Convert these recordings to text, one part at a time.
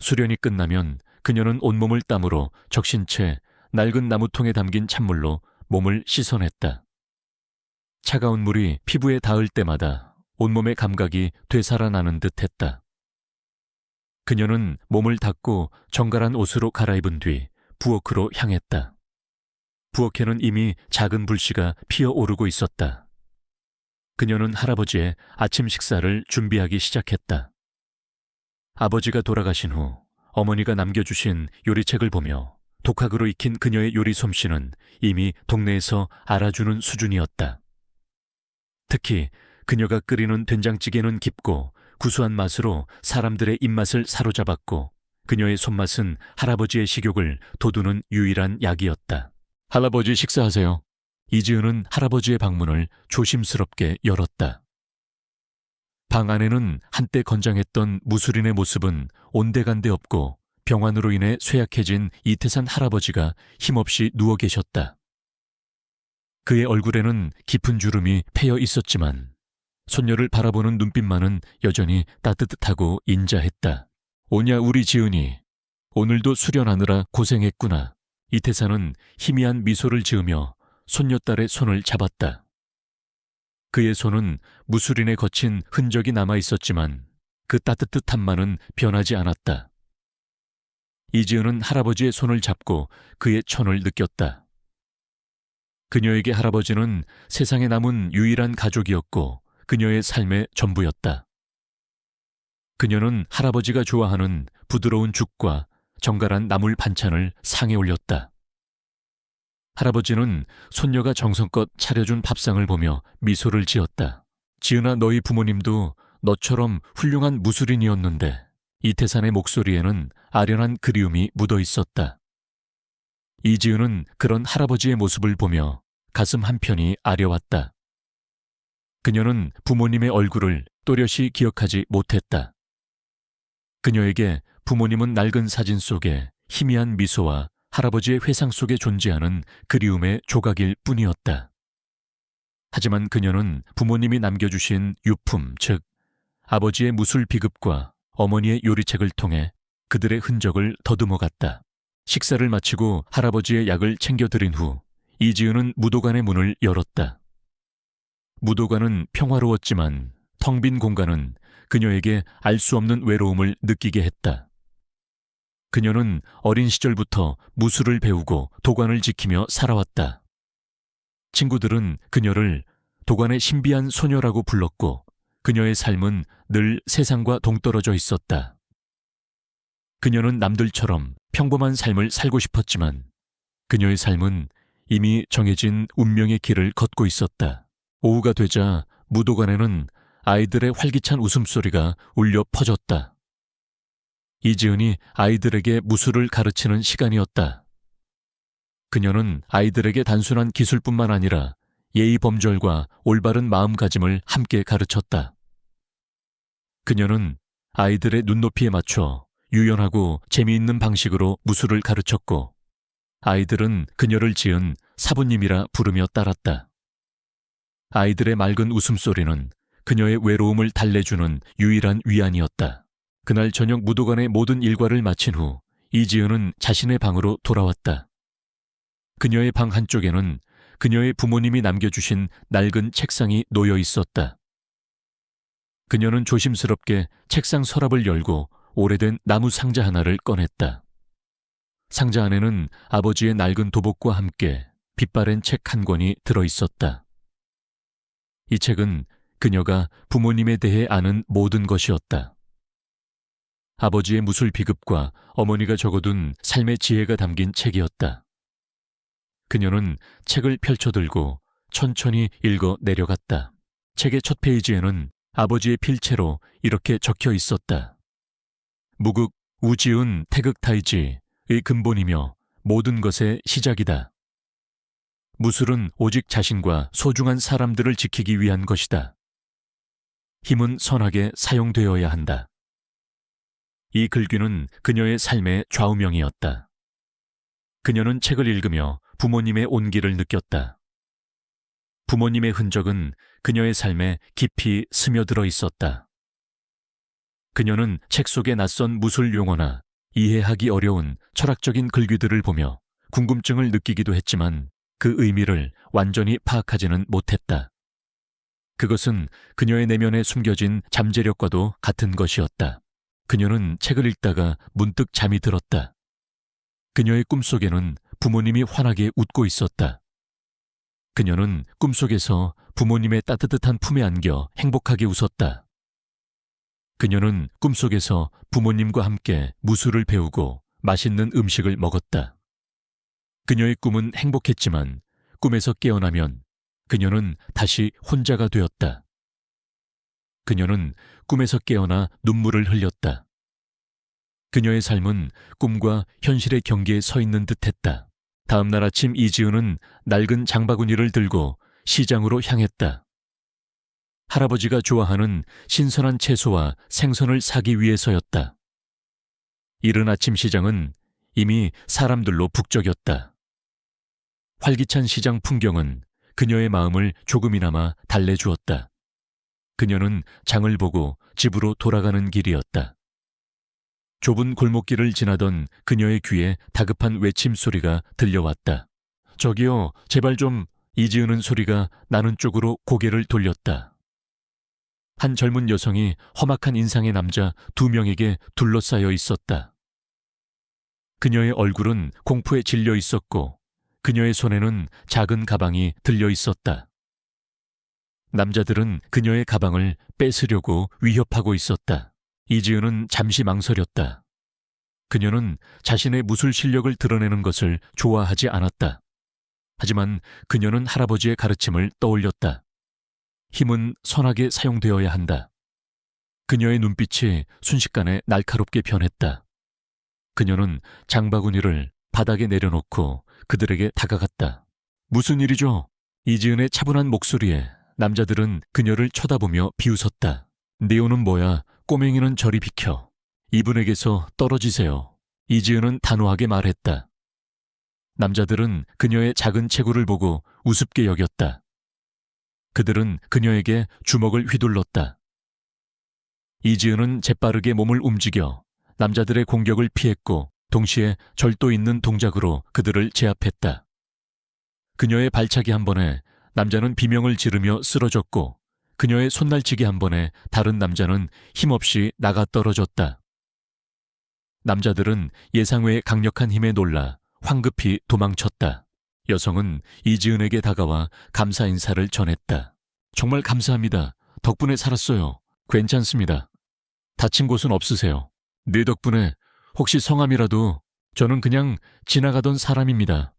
수련이 끝나면 그녀는 온몸을 땀으로 적신 채 낡은 나무통에 담긴 찬물로 몸을 씻어냈다. 차가운 물이 피부에 닿을 때마다 온몸의 감각이 되살아나는 듯 했다. 그녀는 몸을 닦고 정갈한 옷으로 갈아입은 뒤 부엌으로 향했다. 부엌에는 이미 작은 불씨가 피어오르고 있었다. 그녀는 할아버지의 아침 식사를 준비하기 시작했다. 아버지가 돌아가신 후 어머니가 남겨주신 요리책을 보며 독학으로 익힌 그녀의 요리 솜씨는 이미 동네에서 알아주는 수준이었다. 특히 그녀가 끓이는 된장찌개는 깊고 구수한 맛으로 사람들의 입맛을 사로잡았고 그녀의 손맛은 할아버지의 식욕을 돋우는 유일한 약이었다. 할아버지 식사하세요. 이지은은 할아버지의 방문을 조심스럽게 열었다. 방 안에는 한때 건장했던 무술인의 모습은 온데간데 없고 병환으로 인해 쇠약해진 이태산 할아버지가 힘없이 누워 계셨다. 그의 얼굴에는 깊은 주름이 패여 있었지만 손녀를 바라보는 눈빛만은 여전히 따뜻하고 인자했다. 오냐 우리 지은이. 오늘도 수련하느라 고생했구나. 이태산은 희미한 미소를 지으며 손녀딸의 손을 잡았다. 그의 손은 무술인에 거친 흔적이 남아 있었지만 그 따뜻함만은 변하지 않았다. 이지은은 할아버지의 손을 잡고 그의 천을 느꼈다. 그녀에게 할아버지는 세상에 남은 유일한 가족이었고 그녀의 삶의 전부였다. 그녀는 할아버지가 좋아하는 부드러운 죽과 정갈한 나물 반찬을 상에 올렸다. 할아버지는 손녀가 정성껏 차려준 밥상을 보며 미소를 지었다. 지은아, 너희 부모님도 너처럼 훌륭한 무술인이었는데. 이태산의 목소리에는 아련한 그리움이 묻어 있었다. 이지은은 그런 할아버지의 모습을 보며 가슴 한편이 아려왔다. 그녀는 부모님의 얼굴을 또렷이 기억하지 못했다. 그녀에게 부모님은 낡은 사진 속에 희미한 미소와 할아버지의 회상 속에 존재하는 그리움의 조각일 뿐이었다. 하지만 그녀는 부모님이 남겨주신 유품, 즉 아버지의 무술 비급과 어머니의 요리책을 통해 그들의 흔적을 더듬어갔다. 식사를 마치고 할아버지의 약을 챙겨드린 후 이지은은 무도관의 문을 열었다. 무도관은 평화로웠지만 텅 빈 공간은 그녀에게 알 수 없는 외로움을 느끼게 했다. 그녀는 어린 시절부터 무술을 배우고 도관을 지키며 살아왔다. 친구들은 그녀를 도관의 신비한 소녀라고 불렀고 그녀의 삶은 늘 세상과 동떨어져 있었다. 그녀는 남들처럼 평범한 삶을 살고 싶었지만 그녀의 삶은 이미 정해진 운명의 길을 걷고 있었다. 오후가 되자 무도관에는 아이들의 활기찬 웃음소리가 울려 퍼졌다. 이지은이 아이들에게 무술을 가르치는 시간이었다. 그녀는 아이들에게 단순한 기술뿐만 아니라 예의 범절과 올바른 마음가짐을 함께 가르쳤다. 그녀는 아이들의 눈높이에 맞춰 유연하고 재미있는 방식으로 무술을 가르쳤고 아이들은 그녀를 지은 사부님이라 부르며 따랐다. 아이들의 맑은 웃음소리는 그녀의 외로움을 달래주는 유일한 위안이었다. 그날 저녁 무도관의 모든 일과를 마친 후 이지은은 자신의 방으로 돌아왔다. 그녀의 방 한쪽에는 그녀의 부모님이 남겨주신 낡은 책상이 놓여 있었다. 그녀는 조심스럽게 책상 서랍을 열고 오래된 나무 상자 하나를 꺼냈다. 상자 안에는 아버지의 낡은 도복과 함께 빛바랜 책 한 권이 들어있었다. 이 책은 그녀가 부모님에 대해 아는 모든 것이었다. 아버지의 무술 비급과 어머니가 적어둔 삶의 지혜가 담긴 책이었다. 그녀는 책을 펼쳐들고 천천히 읽어 내려갔다. 책의 첫 페이지에는 아버지의 필체로 이렇게 적혀 있었다. 무극 우지은 태극타이지의 근본이며 모든 것의 시작이다. 무술은 오직 자신과 소중한 사람들을 지키기 위한 것이다. 힘은 선하게 사용되어야 한다. 이 글귀는 그녀의 삶의 좌우명이었다. 그녀는 책을 읽으며 부모님의 온기를 느꼈다. 부모님의 흔적은 그녀의 삶에 깊이 스며들어 있었다. 그녀는 책 속의 낯선 무술 용어나 이해하기 어려운 철학적인 글귀들을 보며 궁금증을 느끼기도 했지만 그 의미를 완전히 파악하지는 못했다. 그것은 그녀의 내면에 숨겨진 잠재력과도 같은 것이었다. 그녀는 책을 읽다가 문득 잠이 들었다. 그녀의 꿈속에는 부모님이 환하게 웃고 있었다. 그녀는 꿈속에서 부모님의 따뜻한 품에 안겨 행복하게 웃었다. 그녀는 꿈속에서 부모님과 함께 무술을 배우고 맛있는 음식을 먹었다. 그녀의 꿈은 행복했지만 꿈에서 깨어나면 그녀는 다시 혼자가 되었다. 그녀는 꿈에서 깨어나 눈물을 흘렸다. 그녀의 삶은 꿈과 현실의 경계에 서 있는 듯했다. 다음 날 아침 이지은은 낡은 장바구니를 들고 시장으로 향했다. 할아버지가 좋아하는 신선한 채소와 생선을 사기 위해서였다. 이른 아침 시장은 이미 사람들로 북적였다. 활기찬 시장 풍경은 그녀의 마음을 조금이나마 달래주었다. 그녀는 장을 보고 집으로 돌아가는 길이었다. 좁은 골목길을 지나던 그녀의 귀에 다급한 외침 소리가 들려왔다. 저기요, 제발 좀. 이지은은 소리가 나는 쪽으로 고개를 돌렸다. 한 젊은 여성이 험악한 인상의 남자 2명에게 둘러싸여 있었다. 그녀의 얼굴은 공포에 질려 있었고 그녀의 손에는 작은 가방이 들려 있었다. 남자들은 그녀의 가방을 뺏으려고 위협하고 있었다. 이지은은 잠시 망설였다. 그녀는 자신의 무술 실력을 드러내는 것을 좋아하지 않았다. 하지만 그녀는 할아버지의 가르침을 떠올렸다. 힘은 선하게 사용되어야 한다. 그녀의 눈빛이 순식간에 날카롭게 변했다. 그녀는 장바구니를 바닥에 내려놓고 그들에게 다가갔다. 무슨 일이죠? 이지은의 차분한 목소리에 남자들은 그녀를 쳐다보며 비웃었다. 네오는 뭐야? 꼬맹이는 저리 비켜. 이분에게서 떨어지세요. 이지은은 단호하게 말했다. 남자들은 그녀의 작은 체구를 보고 우습게 여겼다. 그들은 그녀에게 주먹을 휘둘렀다. 이지은은 재빠르게 몸을 움직여 남자들의 공격을 피했고 동시에 절도 있는 동작으로 그들을 제압했다. 그녀의 발차기 한 번에 남자는 비명을 지르며 쓰러졌고 그녀의 손날치기 한 번에 다른 남자는 힘없이 나가 떨어졌다. 남자들은 예상 외의 강력한 힘에 놀라 황급히 도망쳤다. 여성은 이지은에게 다가와 감사 인사를 전했다. 정말 감사합니다. 덕분에 살았어요. 괜찮습니다. 다친 곳은 없으세요. 네 덕분에 혹시 성함이라도. 저는 그냥 지나가던 사람입니다.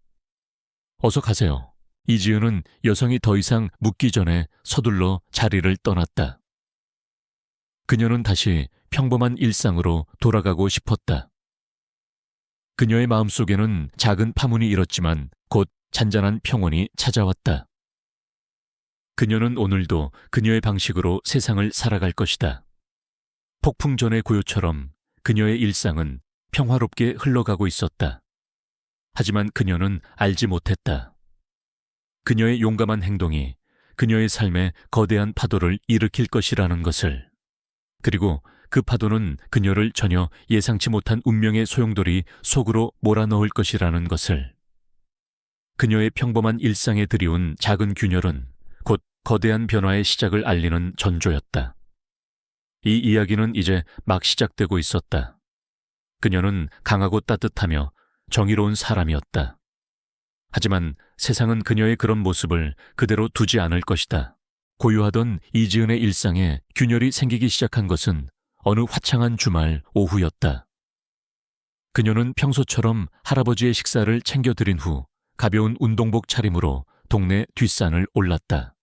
어서 가세요. 이지은은 여성이 더 이상 묻기 전에 서둘러 자리를 떠났다. 그녀는 다시 평범한 일상으로 돌아가고 싶었다. 그녀의 마음속에는 작은 파문이 일었지만 곧 잔잔한 평온이 찾아왔다. 그녀는 오늘도 그녀의 방식으로 세상을 살아갈 것이다. 폭풍 전의 고요처럼 그녀의 일상은 평화롭게 흘러가고 있었다. 하지만 그녀는 알지 못했다. 그녀의 용감한 행동이 그녀의 삶에 거대한 파도를 일으킬 것이라는 것을. 그리고 그 파도는 그녀를 전혀 예상치 못한 운명의 소용돌이 속으로 몰아넣을 것이라는 것을. 그녀의 평범한 일상에 들이운 작은 균열은 곧 거대한 변화의 시작을 알리는 전조였다. 이 이야기는 이제 막 시작되고 있었다. 그녀는 강하고 따뜻하며 정의로운 사람이었다. 하지만 세상은 그녀의 그런 모습을 그대로 두지 않을 것이다. 고요하던 이지은의 일상에 균열이 생기기 시작한 것은 어느 화창한 주말 오후였다. 그녀는 평소처럼 할아버지의 식사를 챙겨드린 후 가벼운 운동복 차림으로 동네 뒷산을 올랐다.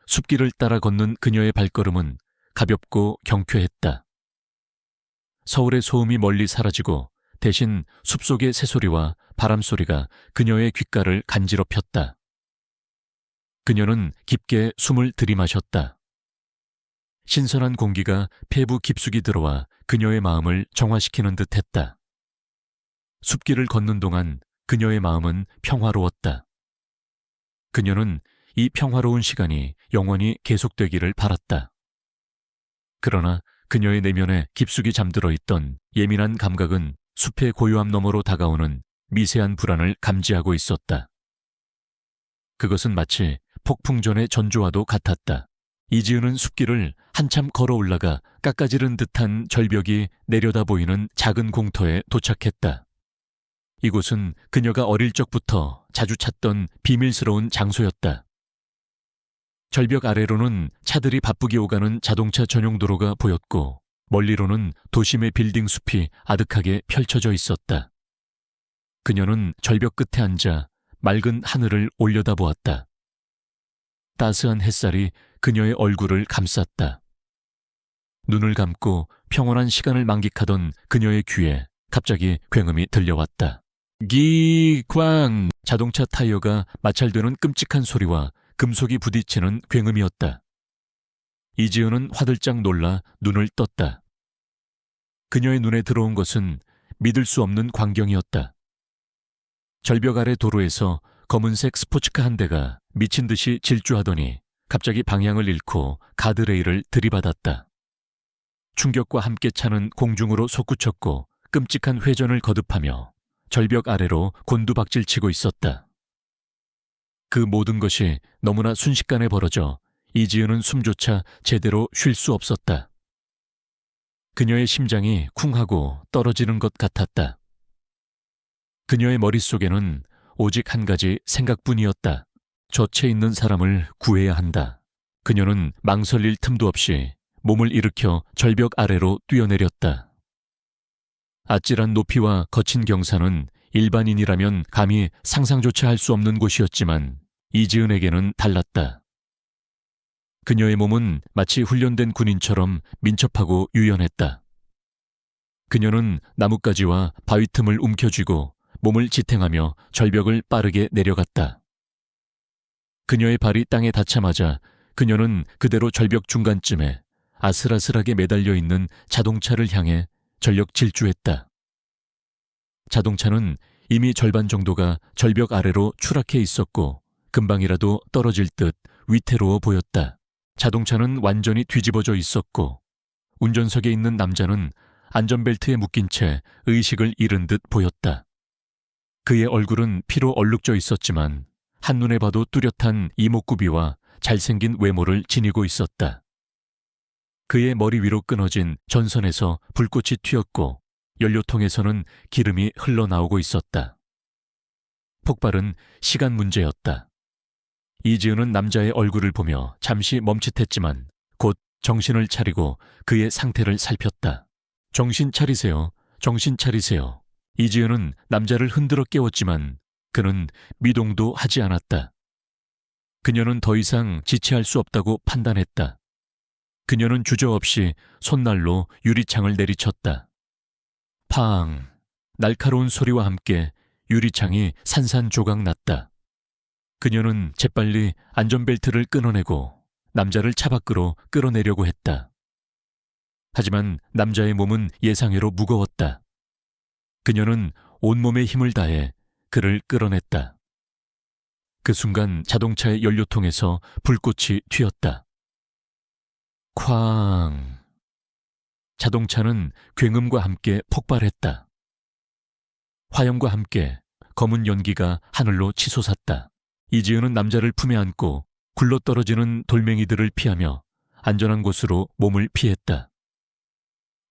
숲길을 따라 걷는 그녀의 발걸음은 가볍고 경쾌했다. 서울의 소음이 멀리 사라지고 대신 숲속의 새소리와 바람소리가 그녀의 귓가를 간지럽혔다. 그녀는 깊게 숨을 들이마셨다. 신선한 공기가 폐부 깊숙이 들어와 그녀의 마음을 정화시키는 듯했다. 숲길을 걷는 동안 그녀의 마음은 평화로웠다. 그녀는 이 평화로운 시간이 영원히 계속되기를 바랐다. 그러나 그녀의 내면에 깊숙이 잠들어 있던 예민한 감각은 숲의 고요함 너머로 다가오는 미세한 불안을 감지하고 있었다. 그것은 마치 폭풍 전의 전조와도 같았다. 이지은은 숲길을 한참 걸어 올라가 깎아지른 듯한 절벽이 내려다 보이는 작은 공터에 도착했다. 이곳은 그녀가 어릴 적부터 자주 찾던 비밀스러운 장소였다. 절벽 아래로는 차들이 바쁘게 오가는 자동차 전용 도로가 보였고 멀리로는 도심의 빌딩 숲이 아득하게 펼쳐져 있었다. 그녀는 절벽 끝에 앉아 맑은 하늘을 올려다보았다. 따스한 햇살이 그녀의 얼굴을 감쌌다. 눈을 감고 평온한 시간을 만끽하던 그녀의 귀에 갑자기 굉음이 들려왔다. 기광! 자동차 타이어가 마찰되는 끔찍한 소리와 금속이 부딪히는 굉음이었다. 이지은은 화들짝 놀라 눈을 떴다. 그녀의 눈에 들어온 것은 믿을 수 없는 광경이었다. 절벽 아래 도로에서 검은색 스포츠카 한 대가 미친 듯이 질주하더니 갑자기 방향을 잃고 가드레일을 들이받았다. 충격과 함께 차는 공중으로 솟구쳤고 끔찍한 회전을 거듭하며 절벽 아래로 곤두박질치고 있었다. 그 모든 것이 너무나 순식간에 벌어져 이지은은 숨조차 제대로 쉴 수 없었다. 그녀의 심장이 쿵하고 떨어지는 것 같았다. 그녀의 머릿속에는 오직 한 가지 생각뿐이었다. 젖혀 있는 사람을 구해야 한다. 그녀는 망설일 틈도 없이 몸을 일으켜 절벽 아래로 뛰어내렸다. 아찔한 높이와 거친 경사는 일반인이라면 감히 상상조차 할 수 없는 곳이었지만 이지은에게는 달랐다. 그녀의 몸은 마치 훈련된 군인처럼 민첩하고 유연했다. 그녀는 나뭇가지와 바위 틈을 움켜쥐고 몸을 지탱하며 절벽을 빠르게 내려갔다. 그녀의 발이 땅에 닿자마자 그녀는 그대로 절벽 중간쯤에 아슬아슬하게 매달려 있는 자동차를 향해 전력 질주했다. 자동차는 이미 절반 정도가 절벽 아래로 추락해 있었고 금방이라도 떨어질 듯 위태로워 보였다. 자동차는 완전히 뒤집어져 있었고 운전석에 있는 남자는 안전벨트에 묶인 채 의식을 잃은 듯 보였다. 그의 얼굴은 피로 얼룩져 있었지만 한눈에 봐도 뚜렷한 이목구비와 잘생긴 외모를 지니고 있었다. 그의 머리 위로 끊어진 전선에서 불꽃이 튀었고 연료통에서는 기름이 흘러나오고 있었다. 폭발은 시간 문제였다. 이지은은 남자의 얼굴을 보며 잠시 멈칫했지만 곧 정신을 차리고 그의 상태를 살폈다. 정신 차리세요. 정신 차리세요. 이지은은 남자를 흔들어 깨웠지만 그는 미동도 하지 않았다. 그녀는 더 이상 지체할 수 없다고 판단했다. 그녀는 주저없이 손날로 유리창을 내리쳤다. 팡! 날카로운 소리와 함께 유리창이 산산조각 났다. 그녀는 재빨리 안전벨트를 끊어내고 남자를 차 밖으로 끌어내려고 했다. 하지만 남자의 몸은 예상외로 무거웠다. 그녀는 온몸의 힘을 다해 그를 끌어냈다. 그 순간 자동차의 연료통에서 불꽃이 튀었다. 쾅! 자동차는 굉음과 함께 폭발했다. 화염과 함께 검은 연기가 하늘로 치솟았다. 이지은은 남자를 품에 안고 굴러떨어지는 돌멩이들을 피하며 안전한 곳으로 몸을 피했다.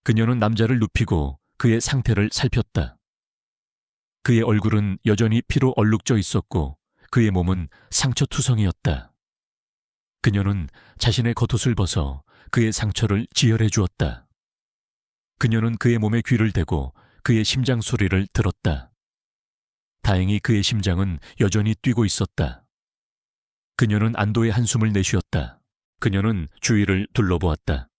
그녀는 남자를 눕히고 그의 상태를 살폈다. 그의 얼굴은 여전히 피로 얼룩져 있었고 그의 몸은 상처투성이었다. 그녀는 자신의 겉옷을 벗어 그의 상처를 지혈해 주었다. 그녀는 그의 몸에 귀를 대고 그의 심장 소리를 들었다. 다행히 그의 심장은 여전히 뛰고 있었다. 그녀는 안도의 한숨을 내쉬었다. 그녀는 주위를 둘러보았다.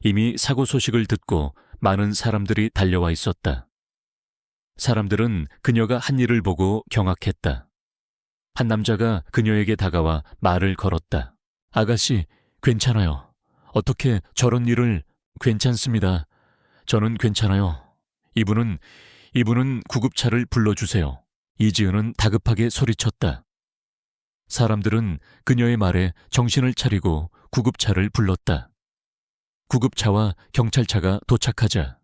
이미 사고 소식을 듣고 많은 사람들이 달려와 있었다. 사람들은 그녀가 한 일을 보고 경악했다. 한 남자가 그녀에게 다가와 말을 걸었다. 아가씨, 괜찮아요. 어떻게 저런 일을... 괜찮습니다. 저는 괜찮아요. 이분은 구급차를 불러주세요. 이지은은 다급하게 소리쳤다. 사람들은 그녀의 말에 정신을 차리고 구급차를 불렀다. 구급차와 경찰차가 도착하자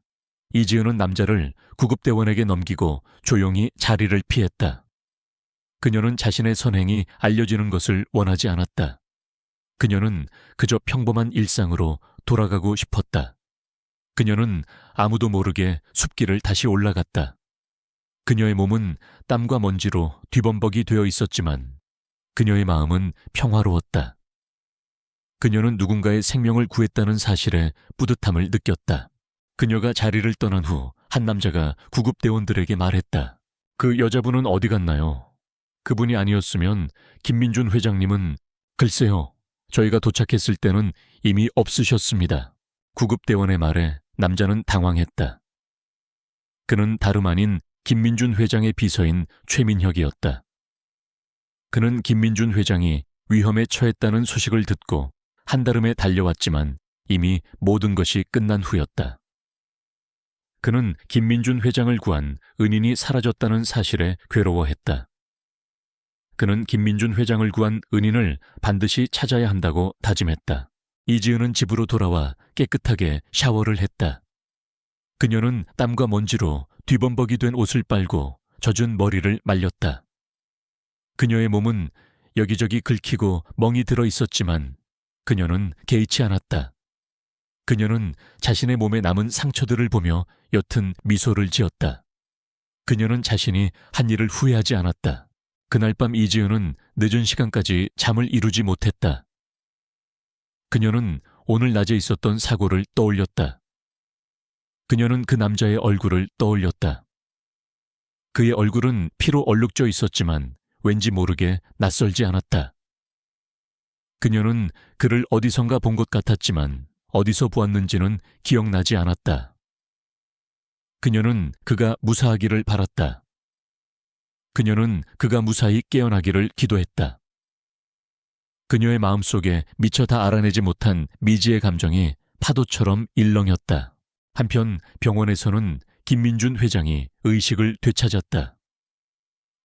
이지은은 남자를 구급대원에게 넘기고 조용히 자리를 피했다. 그녀는 자신의 선행이 알려지는 것을 원하지 않았다. 그녀는 그저 평범한 일상으로 돌아가고 싶었다. 그녀는 아무도 모르게 숲길을 다시 올라갔다. 그녀의 몸은 땀과 먼지로 뒤범벅이 되어 있었지만 그녀의 마음은 평화로웠다. 그녀는 누군가의 생명을 구했다는 사실에 뿌듯함을 느꼈다. 그녀가 자리를 떠난 후 한 남자가 구급대원들에게 말했다. 그 여자분은 어디 갔나요? 그분이 아니었으면 김민준 회장님은 글쎄요. 저희가 도착했을 때는 이미 없으셨습니다. 구급대원의 말에 남자는 당황했다. 그는 다름 아닌 김민준 회장의 비서인 최민혁이었다. 그는 김민준 회장이 위험에 처했다는 소식을 듣고 한달음에 달려왔지만 이미 모든 것이 끝난 후였다. 그는 김민준 회장을 구한 은인이 사라졌다는 사실에 괴로워했다. 그는 김민준 회장을 구한 은인을 반드시 찾아야 한다고 다짐했다. 이지은은 집으로 돌아와 깨끗하게 샤워를 했다. 그녀는 땀과 먼지로 뒤범벅이 된 옷을 빨고 젖은 머리를 말렸다. 그녀의 몸은 여기저기 긁히고 멍이 들어 있었지만 그녀는 개의치 않았다. 그녀는 자신의 몸에 남은 상처들을 보며 옅은 미소를 지었다. 그녀는 자신이 한 일을 후회하지 않았다. 그날 밤 이지은은 늦은 시간까지 잠을 이루지 못했다. 그녀는 오늘 낮에 있었던 사고를 떠올렸다. 그녀는 그 남자의 얼굴을 떠올렸다. 그의 얼굴은 피로 얼룩져 있었지만 왠지 모르게 낯설지 않았다. 그녀는 그를 어디선가 본 것 같았지만 어디서 보았는지는 기억나지 않았다. 그녀는 그가 무사하기를 바랐다. 그녀는 그가 무사히 깨어나기를 기도했다. 그녀의 마음속에 미처 다 알아내지 못한 미지의 감정이 파도처럼 일렁였다. 한편 병원에서는 김민준 회장이 의식을 되찾았다.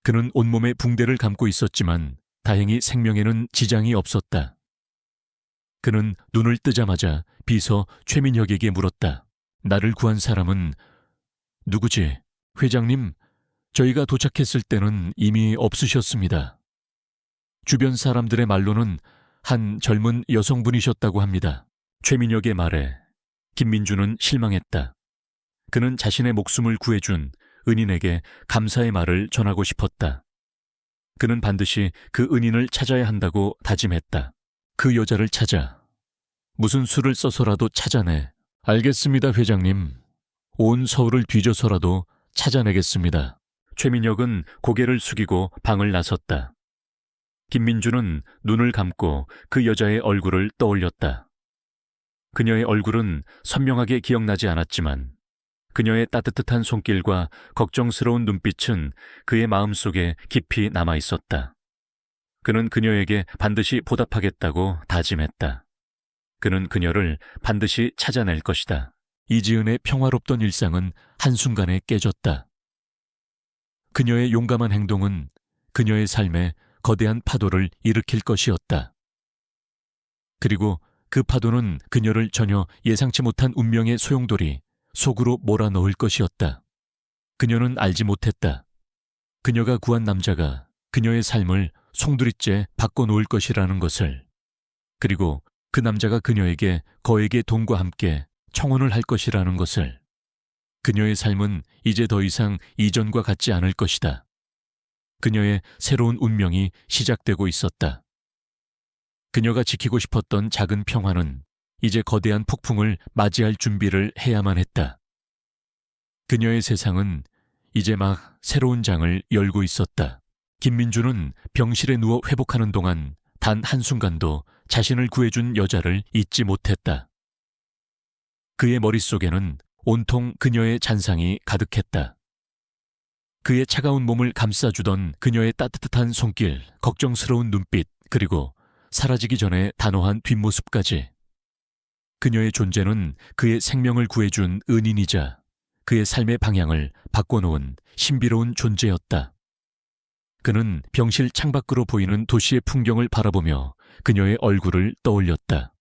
그는 온몸에 붕대를 감고 있었지만 다행히 생명에는 지장이 없었다. 그는 눈을 뜨자마자 비서 최민혁에게 물었다. 나를 구한 사람은 누구지? 회장님, 저희가 도착했을 때는 이미 없으셨습니다. 주변 사람들의 말로는 한 젊은 여성분이셨다고 합니다. 최민혁의 말에 김민준은 실망했다. 그는 자신의 목숨을 구해준 은인에게 감사의 말을 전하고 싶었다. 그는 반드시 그 은인을 찾아야 한다고 다짐했다. 그 여자를 찾아. 무슨 수를 써서라도 찾아내. 알겠습니다, 회장님. 온 서울을 뒤져서라도 찾아내겠습니다. 최민혁은 고개를 숙이고 방을 나섰다. 김민준은 눈을 감고 그 여자의 얼굴을 떠올렸다. 그녀의 얼굴은 선명하게 기억나지 않았지만 그녀의 따뜻한 손길과 걱정스러운 눈빛은 그의 마음속에 깊이 남아 있었다. 그는 그녀에게 반드시 보답하겠다고 다짐했다. 그는 그녀를 반드시 찾아낼 것이다. 이지은의 평화롭던 일상은 한순간에 깨졌다. 그녀의 용감한 행동은 그녀의 삶에 거대한 파도를 일으킬 것이었다. 그리고 그 파도는 그녀를 전혀 예상치 못한 운명의 소용돌이 속으로 몰아넣을 것이었다. 그녀는 알지 못했다. 그녀가 구한 남자가 그녀의 삶을 송두리째 바꿔놓을 것이라는 것을. 그리고 그 남자가 그녀에게 거액의 돈과 함께 청혼을 할 것이라는 것을. 그녀의 삶은 이제 더 이상 이전과 같지 않을 것이다. 그녀의 새로운 운명이 시작되고 있었다. 그녀가 지키고 싶었던 작은 평화는 이제 거대한 폭풍을 맞이할 준비를 해야만 했다. 그녀의 세상은 이제 막 새로운 장을 열고 있었다. 김민준은 병실에 누워 회복하는 동안 단 한순간도 자신을 구해준 여자를 잊지 못했다. 그의 머릿속에는 온통 그녀의 잔상이 가득했다. 그의 차가운 몸을 감싸주던 그녀의 따뜻한 손길, 걱정스러운 눈빛, 그리고 사라지기 전에 단호한 뒷모습까지. 그녀의 존재는 그의 생명을 구해준 은인이자 그의 삶의 방향을 바꿔놓은 신비로운 존재였다. 그는 병실 창밖으로 보이는 도시의 풍경을 바라보며 그녀의 얼굴을 떠올렸다.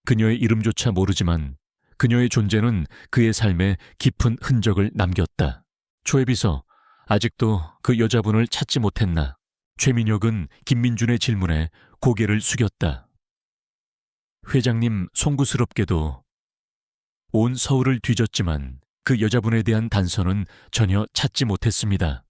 그녀의 이름조차 모르지만 그녀의 존재는 그의 삶에 깊은 흔적을 남겼다. 초회비서, 아직도 그 여자분을 찾지 못했나? 최민혁은 김민준의 질문에 고개를 숙였다. 회장님, 송구스럽게도 온 서울을 뒤졌지만 그 여자분에 대한 단서는 전혀 찾지 못했습니다.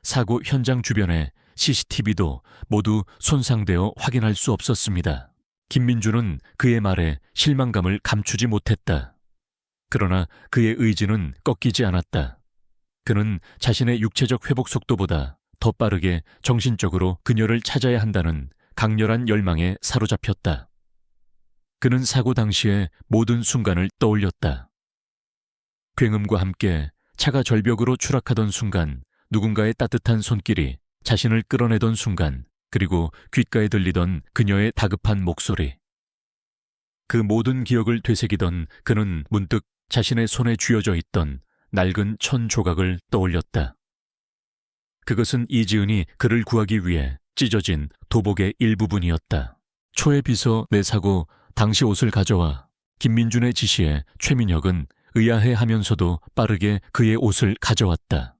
사고 현장 주변에 CCTV도 모두 손상되어 확인할 수 없었습니다. 김민준은 그의 말에 실망감을 감추지 못했다. 그러나 그의 의지는 꺾이지 않았다. 그는 자신의 육체적 회복 속도보다 더 빠르게 정신적으로 그녀를 찾아야 한다는 강렬한 열망에 사로잡혔다. 그는 사고 당시의 모든 순간을 떠올렸다. 굉음과 함께 차가 절벽으로 추락하던 순간, 누군가의 따뜻한 손길이 자신을 끌어내던 순간, 그리고 귓가에 들리던 그녀의 다급한 목소리. 그 모든 기억을 되새기던 그는 문득 자신의 손에 쥐어져 있던 낡은 천 조각을 떠올렸다. 그것은 이지은이 그를 구하기 위해 찢어진 도복의 일부분이었다. 초의 비서 내사고 당시 옷을 가져와. 김민준의 지시에 최민혁은 의아해하면서도 빠르게 그의 옷을 가져왔다.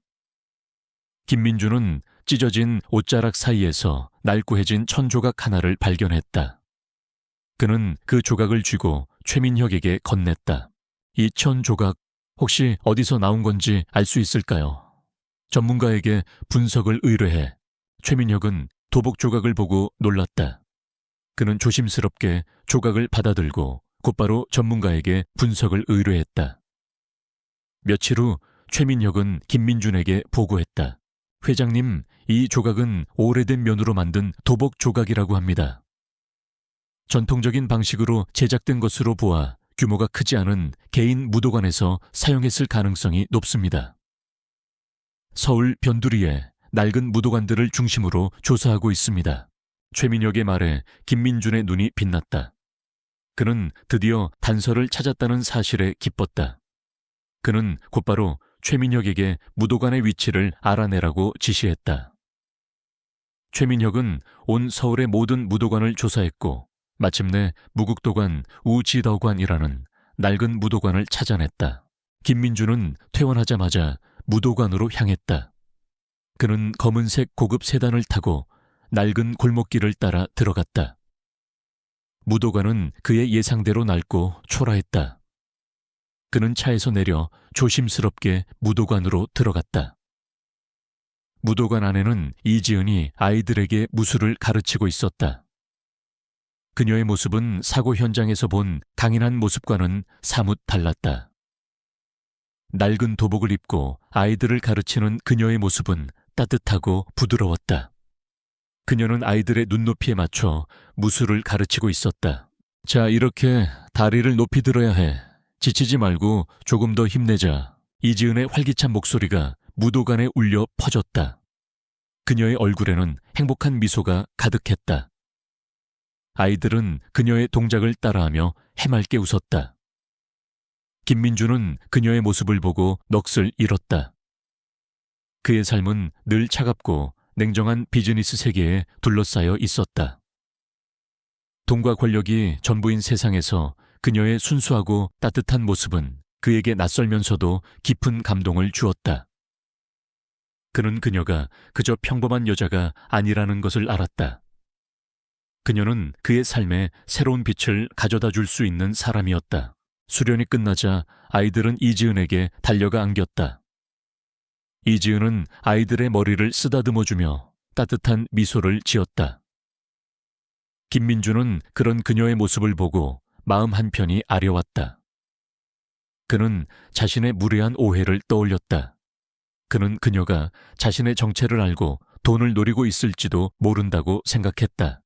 김민준은 찢어진 옷자락 사이에서 날고해진 천조각 하나를 발견했다. 그는 그 조각을 쥐고 최민혁에게 건넸다. 이 천조각 혹시 어디서 나온 건지 알 수 있을까요? 전문가에게 분석을 의뢰해. 최민혁은 도복 조각을 보고 놀랐다. 그는 조심스럽게 조각을 받아들고 곧바로 전문가에게 분석을 의뢰했다. 며칠 후 최민혁은 김민준에게 보고했다. 회장님, 이 조각은 오래된 면으로 만든 도복 조각이라고 합니다. 전통적인 방식으로 제작된 것으로 보아 규모가 크지 않은 개인 무도관에서 사용했을 가능성이 높습니다. 서울 변두리에 낡은 무도관들을 중심으로 조사하고 있습니다. 최민혁의 말에 김민준의 눈이 빛났다. 그는 드디어 단서를 찾았다는 사실에 기뻤다. 그는 곧바로 최민혁에게 무도관의 위치를 알아내라고 지시했다. 최민혁은 온 서울의 모든 무도관을 조사했고 마침내 무국도관 우지덕관이라는 낡은 무도관을 찾아냈다. 김민준은 퇴원하자마자 무도관으로 향했다. 그는 검은색 고급 세단을 타고 낡은 골목길을 따라 들어갔다. 무도관은 그의 예상대로 낡고 초라했다. 그는 차에서 내려 조심스럽게 무도관으로 들어갔다. 무도관 안에는 이지은이 아이들에게 무술을 가르치고 있었다. 그녀의 모습은 사고 현장에서 본 강인한 모습과는 사뭇 달랐다. 낡은 도복을 입고 아이들을 가르치는 그녀의 모습은 따뜻하고 부드러웠다. 그녀는 아이들의 눈높이에 맞춰 무술을 가르치고 있었다. 자, 이렇게 다리를 높이 들어야 해. 지치지 말고 조금 더 힘내자. 이지은의 활기찬 목소리가 무도관에 울려 퍼졌다. 그녀의 얼굴에는 행복한 미소가 가득했다. 아이들은 그녀의 동작을 따라하며 해맑게 웃었다. 김민준은 그녀의 모습을 보고 넋을 잃었다. 그의 삶은 늘 차갑고 냉정한 비즈니스 세계에 둘러싸여 있었다. 돈과 권력이 전부인 세상에서 그녀의 순수하고 따뜻한 모습은 그에게 낯설면서도 깊은 감동을 주었다. 그는 그녀가 그저 평범한 여자가 아니라는 것을 알았다. 그녀는 그의 삶에 새로운 빛을 가져다 줄 수 있는 사람이었다. 수련이 끝나자 아이들은 이지은에게 달려가 안겼다. 이지은은 아이들의 머리를 쓰다듬어주며 따뜻한 미소를 지었다. 김민준은 그런 그녀의 모습을 보고 마음 한편이 아려왔다. 그는 자신의 무례한 오해를 떠올렸다. 그는 그녀가 자신의 정체를 알고 돈을 노리고 있을지도 모른다고 생각했다.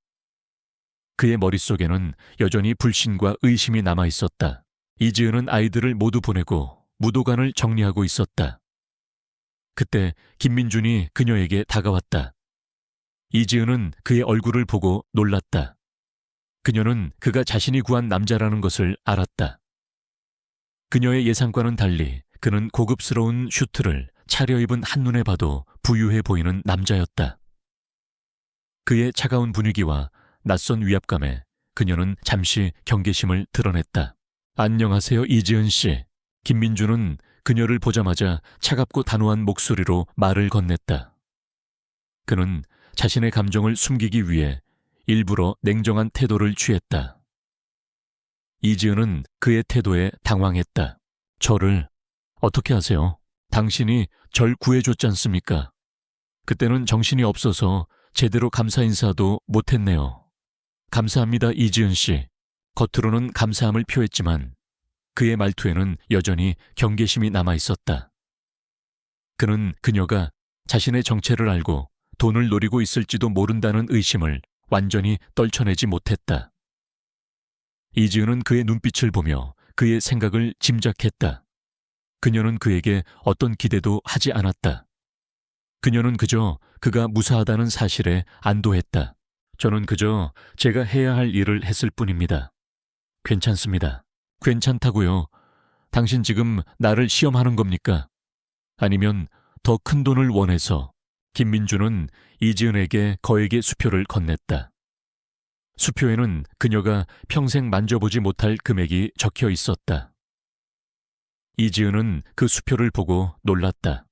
그의 머릿속에는 여전히 불신과 의심이 남아 있었다. 이지은은 아이들을 모두 보내고 무도관을 정리하고 있었다. 그때 김민준이 그녀에게 다가왔다. 이지은은 그의 얼굴을 보고 놀랐다. 그녀는 그가 자신이 구한 남자라는 것을 알았다. 그녀의 예상과는 달리 그는 고급스러운 슈트를 차려입은 한눈에 봐도 부유해 보이는 남자였다. 그의 차가운 분위기와 낯선 위압감에 그녀는 잠시 경계심을 드러냈다. 안녕하세요, 이지은 씨. 김민주는 그녀를 보자마자 차갑고 단호한 목소리로 말을 건넸다. 그는 자신의 감정을 숨기기 위해 일부러 냉정한 태도를 취했다. 이지은은 그의 태도에 당황했다. 저를 어떻게 아세요? 당신이 절 구해줬지 않습니까? 그때는 정신이 없어서 제대로 감사 인사도 못했네요. 감사합니다, 이지은 씨. 겉으로는 감사함을 표했지만 그의 말투에는 여전히 경계심이 남아 있었다. 그는 그녀가 자신의 정체를 알고 돈을 노리고 있을지도 모른다는 의심을 완전히 떨쳐내지 못했다. 이지은은 그의 눈빛을 보며 그의 생각을 짐작했다. 그녀는 그에게 어떤 기대도 하지 않았다. 그녀는 그저 그가 무사하다는 사실에 안도했다. 저는 그저 제가 해야 할 일을 했을 뿐입니다. 괜찮습니다. 괜찮다고요. 당신 지금 나를 시험하는 겁니까? 아니면 더 큰 돈을 원해서? 김민주는 이지은에게 거액의 수표를 건넸다. 수표에는 그녀가 평생 만져보지 못할 금액이 적혀 있었다. 이지은은 그 수표를 보고 놀랐다.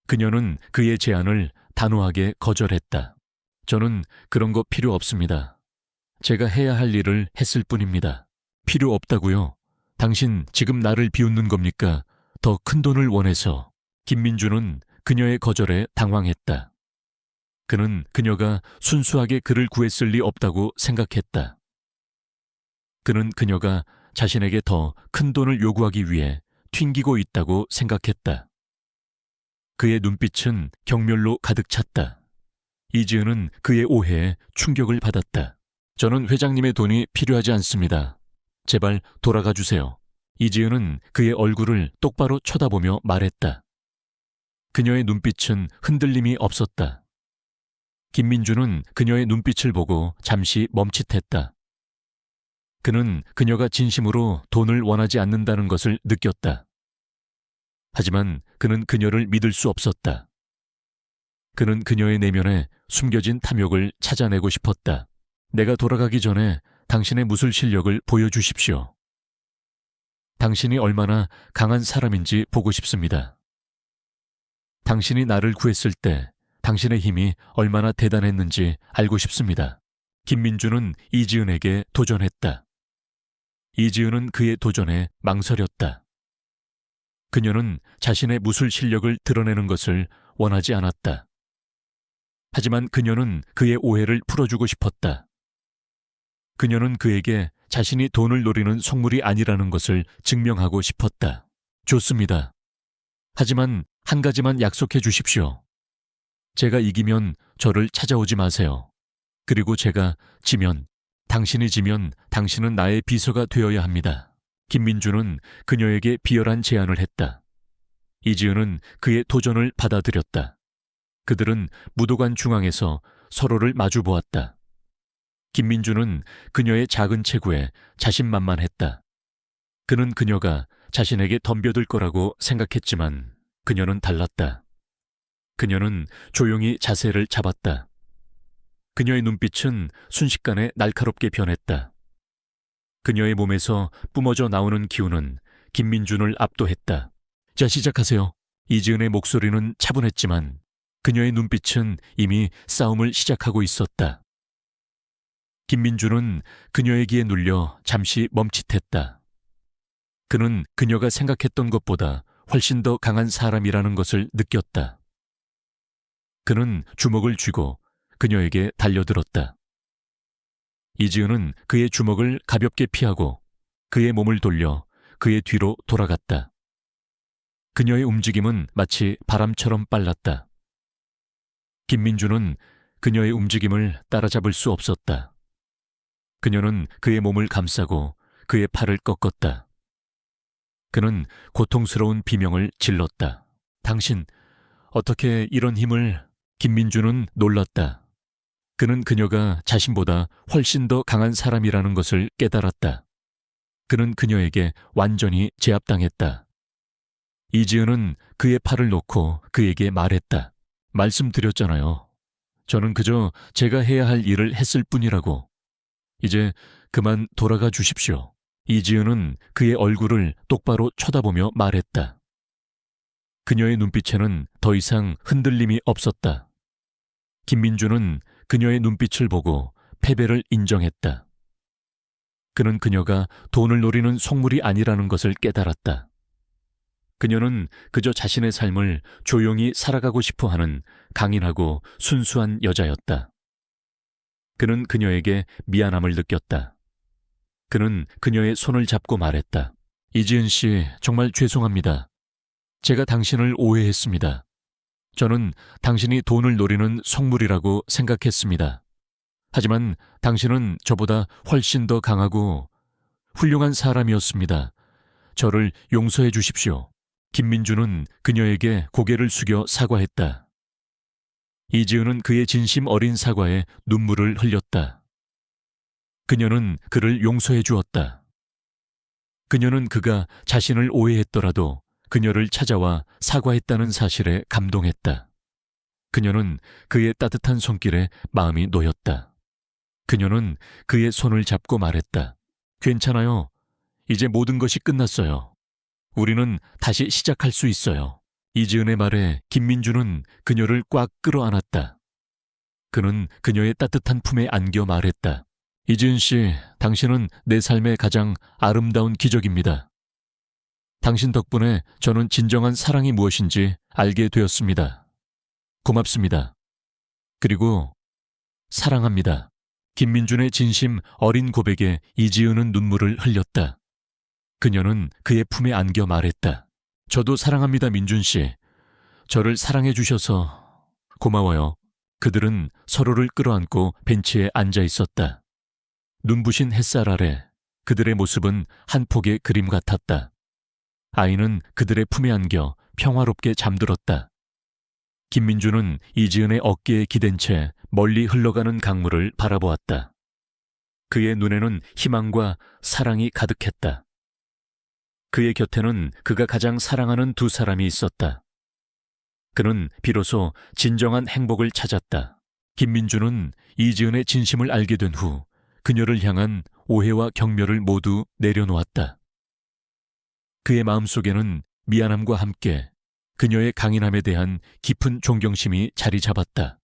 그녀는 그의 제안을 단호하게 거절했다. 저는 그런 거 필요 없습니다. 제가 해야 할 일을 했을 뿐입니다. 필요 없다고요? 당신 지금 나를 비웃는 겁니까? 더 큰 돈을 원해서. 김민주는 그녀의 거절에 당황했다. 그는 그녀가 순수하게 그를 구했을 리 없다고 생각했다. 그는 그녀가 자신에게 더 큰 돈을 요구하기 위해 튕기고 있다고 생각했다. 그의 눈빛은 경멸로 가득 찼다. 이지은은 그의 오해에 충격을 받았다. 저는 회장님의 돈이 필요하지 않습니다. 제발 돌아가 주세요. 이지은은 그의 얼굴을 똑바로 쳐다보며 말했다. 그녀의 눈빛은 흔들림이 없었다. 김민주는 그녀의 눈빛을 보고 잠시 멈칫했다. 그는 그녀가 진심으로 돈을 원하지 않는다는 것을 느꼈다. 하지만 그는 그녀를 믿을 수 없었다. 그는 그녀의 내면에 숨겨진 탐욕을 찾아내고 싶었다. 내가 돌아가기 전에 당신의 무술 실력을 보여주십시오. 당신이 얼마나 강한 사람인지 보고 싶습니다. 당신이 나를 구했을 때 당신의 힘이 얼마나 대단했는지 알고 싶습니다. 김민주는 이지은에게 도전했다. 이지은은 그의 도전에 망설였다. 그녀는 자신의 무술 실력을 드러내는 것을 원하지 않았다. 하지만 그녀는 그의 오해를 풀어주고 싶었다. 그녀는 그에게 자신이 돈을 노리는 속물이 아니라는 것을 증명하고 싶었다. 좋습니다. 하지만 한 가지만 약속해 주십시오. 제가 이기면 저를 찾아오지 마세요. 그리고 제가 지면, 당신이 지면 당신은 나의 비서가 되어야 합니다. 김민주는 그녀에게 비열한 제안을 했다. 이지은은 그의 도전을 받아들였다. 그들은 무도관 중앙에서 서로를 마주 보았다. 김민주는 그녀의 작은 체구에 자신만만했다. 그는 그녀가 자신에게 덤벼들 거라고 생각했지만 그녀는 달랐다. 그녀는 조용히 자세를 잡았다. 그녀의 눈빛은 순식간에 날카롭게 변했다. 그녀의 몸에서 뿜어져 나오는 기운은 김민준을 압도했다. 자, 시작하세요. 이지은의 목소리는 차분했지만 그녀의 눈빛은 이미 싸움을 시작하고 있었다. 김민준은 그녀의 기에 눌려 잠시 멈칫했다. 그는 그녀가 생각했던 것보다 훨씬 더 강한 사람이라는 것을 느꼈다. 그는 주먹을 쥐고 그녀에게 달려들었다. 이지은은 그의 주먹을 가볍게 피하고 그의 몸을 돌려 그의 뒤로 돌아갔다. 그녀의 움직임은 마치 바람처럼 빨랐다. 김민주는 그녀의 움직임을 따라잡을 수 없었다. 그녀는 그의 몸을 감싸고 그의 팔을 꺾었다. 그는 고통스러운 비명을 질렀다. 당신, 어떻게 이런 힘을... 김민주는 놀랐다. 그는 그녀가 자신보다 훨씬 더 강한 사람이라는 것을 깨달았다. 그는 그녀에게 완전히 제압당했다. 이지은은 그의 팔을 놓고 그에게 말했다. 말씀드렸잖아요. 저는 그저 제가 해야 할 일을 했을 뿐이라고. 이제 그만 돌아가 주십시오. 이지은은 그의 얼굴을 똑바로 쳐다보며 말했다. 그녀의 눈빛에는 더 이상 흔들림이 없었다. 김민주는 그녀의 눈빛을 보고 패배를 인정했다. 그는 그녀가 돈을 노리는 속물이 아니라는 것을 깨달았다. 그녀는 그저 자신의 삶을 조용히 살아가고 싶어 하는 강인하고 순수한 여자였다. 그는 그녀에게 미안함을 느꼈다. 그는 그녀의 손을 잡고 말했다. 이지은 씨, 정말 죄송합니다. 제가 당신을 오해했습니다. 저는 당신이 돈을 노리는 속물이라고 생각했습니다. 하지만 당신은 저보다 훨씬 더 강하고 훌륭한 사람이었습니다. 저를 용서해 주십시오. 김민주는 그녀에게 고개를 숙여 사과했다. 이지은은 그의 진심 어린 사과에 눈물을 흘렸다. 그녀는 그를 용서해 주었다. 그녀는 그가 자신을 오해했더라도 그녀를 찾아와 사과했다는 사실에 감동했다. 그녀는 그의 따뜻한 손길에 마음이 놓였다. 그녀는 그의 손을 잡고 말했다. 괜찮아요. 이제 모든 것이 끝났어요. 우리는 다시 시작할 수 있어요. 이지은의 말에 김민주는 그녀를 꽉 끌어안았다. 그는 그녀의 따뜻한 품에 안겨 말했다. 이지은 씨, 당신은 내 삶의 가장 아름다운 기적입니다. 당신 덕분에 저는 진정한 사랑이 무엇인지 알게 되었습니다. 고맙습니다. 그리고 사랑합니다. 김민준의 진심 어린 고백에 이지은은 눈물을 흘렸다. 그녀는 그의 품에 안겨 말했다. 저도 사랑합니다, 민준 씨. 저를 사랑해 주셔서 고마워요. 그들은 서로를 끌어안고 벤치에 앉아 있었다. 눈부신 햇살 아래 그들의 모습은 한 폭의 그림 같았다. 아이는 그들의 품에 안겨 평화롭게 잠들었다. 김민주는 이지은의 어깨에 기댄 채 멀리 흘러가는 강물을 바라보았다. 그의 눈에는 희망과 사랑이 가득했다. 그의 곁에는 그가 가장 사랑하는 두 사람이 있었다. 그는 비로소 진정한 행복을 찾았다. 김민주는 이지은의 진심을 알게 된 후 그녀를 향한 오해와 경멸을 모두 내려놓았다. 그의 마음속에는 미안함과 함께 그녀의 강인함에 대한 깊은 존경심이 자리 잡았다.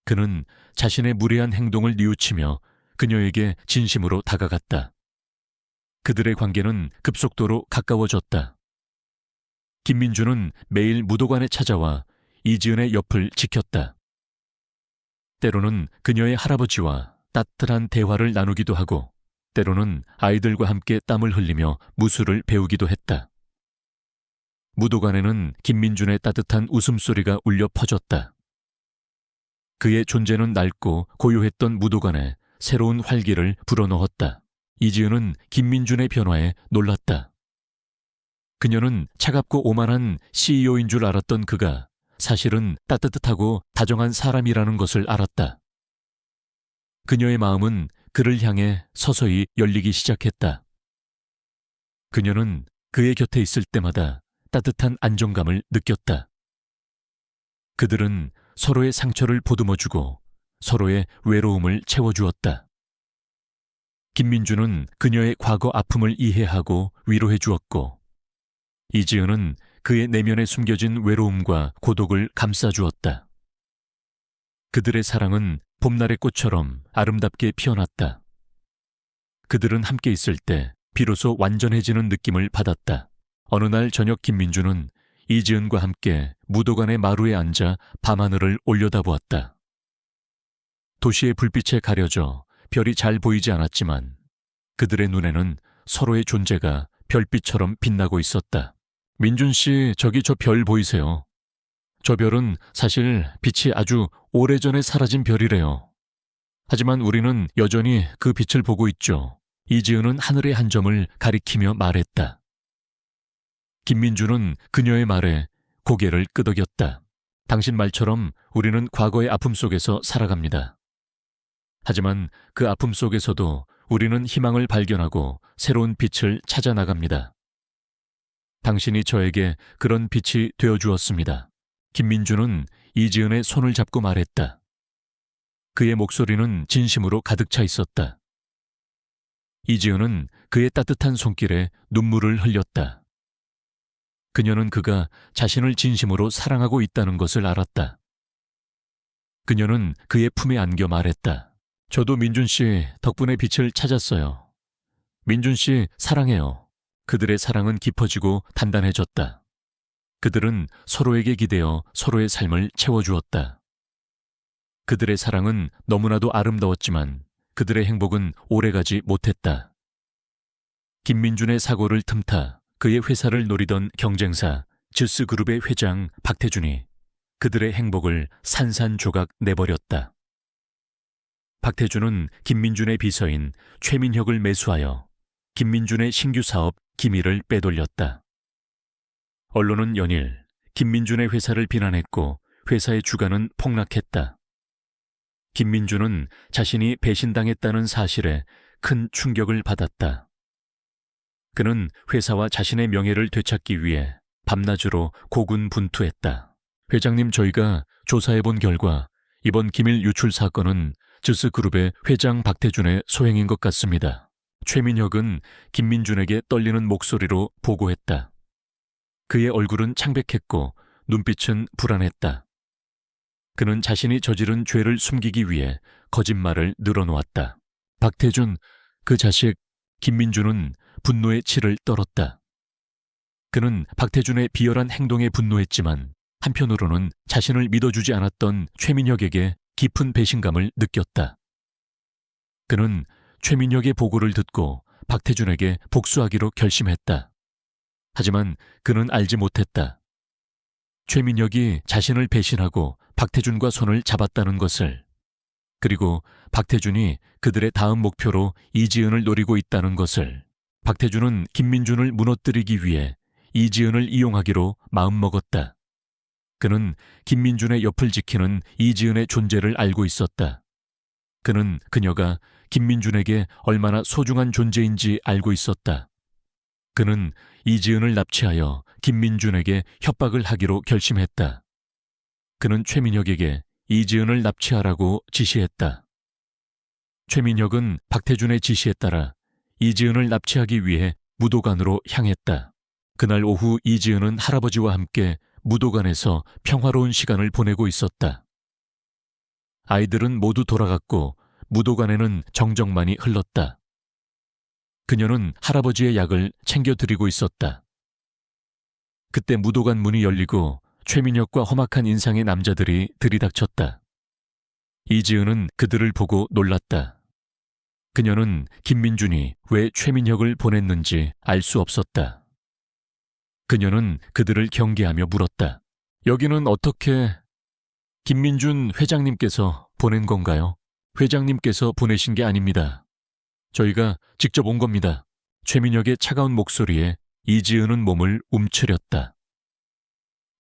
그는 자신의 무례한 행동을 뉘우치며 그녀에게 진심으로 다가갔다. 그들의 관계는 급속도로 가까워졌다. 김민주는 매일 무도관에 찾아와 이지은의 옆을 지켰다. 때로는 그녀의 할아버지와 따뜻한 대화를 나누기도 하고 때로는 아이들과 함께 땀을 흘리며 무술을 배우기도 했다. 무도관에는 김민준의 따뜻한 웃음소리가 울려 퍼졌다. 그의 존재는 낡고 고요했던 무도관에 새로운 활기를 불어넣었다. 이지은은 김민준의 변화에 놀랐다. 그녀는 차갑고 오만한 CEO인 줄 알았던 그가 사실은 따뜻하고 다정한 사람이라는 것을 알았다. 그녀의 마음은 그를 향해 서서히 열리기 시작했다. 그녀는 그의 곁에 있을 때마다 따뜻한 안정감을 느꼈다. 그들은 서로의 상처를 보듬어주고 서로의 외로움을 채워주었다. 김민주는 그녀의 과거 아픔을 이해하고 위로해 주었고 이지은은 그의 내면에 숨겨진 외로움과 고독을 감싸주었다. 그들의 사랑은 봄날의 꽃처럼 아름답게 피어났다. 그들은 함께 있을 때 비로소 완전해지는 느낌을 받았다. 어느 날 저녁 김민주는 이지은과 함께 무도관의 마루에 앉아 밤하늘을 올려다보았다. 도시의 불빛에 가려져 별이 잘 보이지 않았지만 그들의 눈에는 서로의 존재가 별빛처럼 빛나고 있었다. 민준 씨, 저기 저 별 보이세요? 저 별은 사실 빛이 아주 오래전에 사라진 별이래요. 하지만 우리는 여전히 그 빛을 보고 있죠. 이지은은 하늘의 한 점을 가리키며 말했다. 김민주는 그녀의 말에 고개를 끄덕였다. 당신 말처럼 우리는 과거의 아픔 속에서 살아갑니다. 하지만 그 아픔 속에서도 우리는 희망을 발견하고 새로운 빛을 찾아 나갑니다. 당신이 저에게 그런 빛이 되어주었습니다. 김민주는 이지은의 손을 잡고 말했다. 그의 목소리는 진심으로 가득 차 있었다. 이지은은 그의 따뜻한 손길에 눈물을 흘렸다. 그녀는 그가 자신을 진심으로 사랑하고 있다는 것을 알았다. 그녀는 그의 품에 안겨 말했다. 저도 민준 씨 덕분에 빛을 찾았어요. 민준 씨 사랑해요. 그들의 사랑은 깊어지고 단단해졌다. 그들은 서로에게 기대어 서로의 삶을 채워주었다. 그들의 사랑은 너무나도 아름다웠지만 그들의 행복은 오래가지 못했다. 김민준의 사고를 틈타 그의 회사를 노리던 경쟁사 즈스그룹의 회장 박태준이 그들의 행복을 산산조각 내버렸다. 박태준은 김민준의 비서인 최민혁을 매수하여 김민준의 신규 사업 기밀을 빼돌렸다. 언론은 연일 김민준의 회사를 비난했고 회사의 주가는 폭락했다. 김민준은 자신이 배신당했다는 사실에 큰 충격을 받았다. 그는 회사와 자신의 명예를 되찾기 위해 밤낮으로 고군분투했다. 회장님, 저희가 조사해본 결과 이번 기밀 유출 사건은 즈스그룹의 회장 박태준의 소행인 것 같습니다. 최민혁은 김민준에게 떨리는 목소리로 보고했다. 그의 얼굴은 창백했고 눈빛은 불안했다. 그는 자신이 저지른 죄를 숨기기 위해 거짓말을 늘어놓았다. 박태준, 그 자식. 김민준은 분노의 치를 떨었다. 그는 박태준의 비열한 행동에 분노했지만 한편으로는 자신을 믿어주지 않았던 최민혁에게 깊은 배신감을 느꼈다. 그는 최민혁의 보고를 듣고 박태준에게 복수하기로 결심했다. 하지만 그는 알지 못했다. 최민혁이 자신을 배신하고 박태준과 손을 잡았다는 것을, 그리고 박태준이 그들의 다음 목표로 이지은을 노리고 있다는 것을. 박태준은 김민준을 무너뜨리기 위해 이지은을 이용하기로 마음먹었다. 그는 김민준의 옆을 지키는 이지은의 존재를 알고 있었다. 그는 그녀가 김민준에게 얼마나 소중한 존재인지 알고 있었다. 그는 이지은을 납치하여 김민준에게 협박을 하기로 결심했다. 그는 최민혁에게 이지은을 납치하라고 지시했다. 최민혁은 박태준의 지시에 따라 이지은을 납치하기 위해 무도관으로 향했다. 그날 오후 이지은은 할아버지와 함께 무도관에서 평화로운 시간을 보내고 있었다. 아이들은 모두 돌아갔고 무도관에는 정적만이 흘렀다. 그녀는 할아버지의 약을 챙겨드리고 있었다. 그때 무도관 문이 열리고 최민혁과 험악한 인상의 남자들이 들이닥쳤다. 이지은은 그들을 보고 놀랐다. 그녀는 김민준이 왜 최민혁을 보냈는지 알 수 없었다. 그녀는 그들을 경계하며 물었다. 여기는 어떻게... 김민준 회장님께서 보낸 건가요? 회장님께서 보내신 게 아닙니다. 저희가 직접 온 겁니다. 최민혁의 차가운 목소리에 이지은은 몸을 움츠렸다.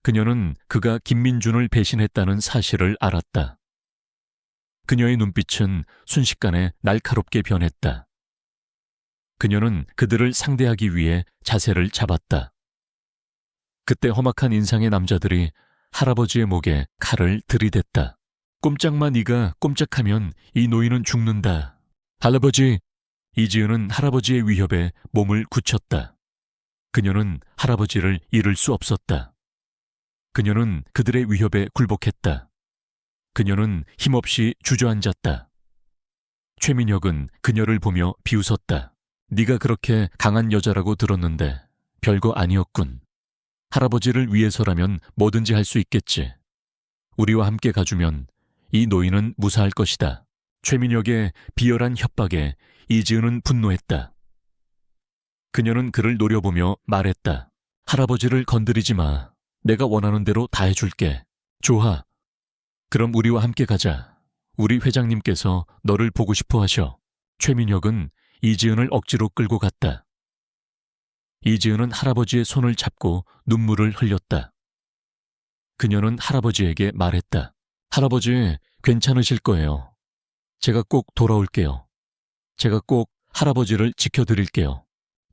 그녀는 그가 김민준을 배신했다는 사실을 알았다. 그녀의 눈빛은 순식간에 날카롭게 변했다. 그녀는 그들을 상대하기 위해 자세를 잡았다. 그때 험악한 인상의 남자들이 할아버지의 목에 칼을 들이댔다. 꼼짝마, 네가 꼼짝하면 이 노인은 죽는다. 할아버지! 이지은은 할아버지의 위협에 몸을 굳혔다. 그녀는 할아버지를 잃을 수 없었다. 그녀는 그들의 위협에 굴복했다. 그녀는 힘없이 주저앉았다. 최민혁은 그녀를 보며 비웃었다. 네가 그렇게 강한 여자라고 들었는데 별거 아니었군. 할아버지를 위해서라면 뭐든지 할 수 있겠지. 우리와 함께 가주면 이 노인은 무사할 것이다. 최민혁의 비열한 협박에 이지은은 분노했다. 그녀는 그를 노려보며 말했다. 할아버지를 건드리지 마. 내가 원하는 대로 다 해줄게. 좋아. 그럼 우리와 함께 가자. 우리 회장님께서 너를 보고 싶어 하셔. 최민혁은 이지은을 억지로 끌고 갔다. 이지은은 할아버지의 손을 잡고 눈물을 흘렸다. 그녀는 할아버지에게 말했다. 할아버지, 괜찮으실 거예요. 제가 꼭 돌아올게요. 제가 꼭 할아버지를 지켜드릴게요.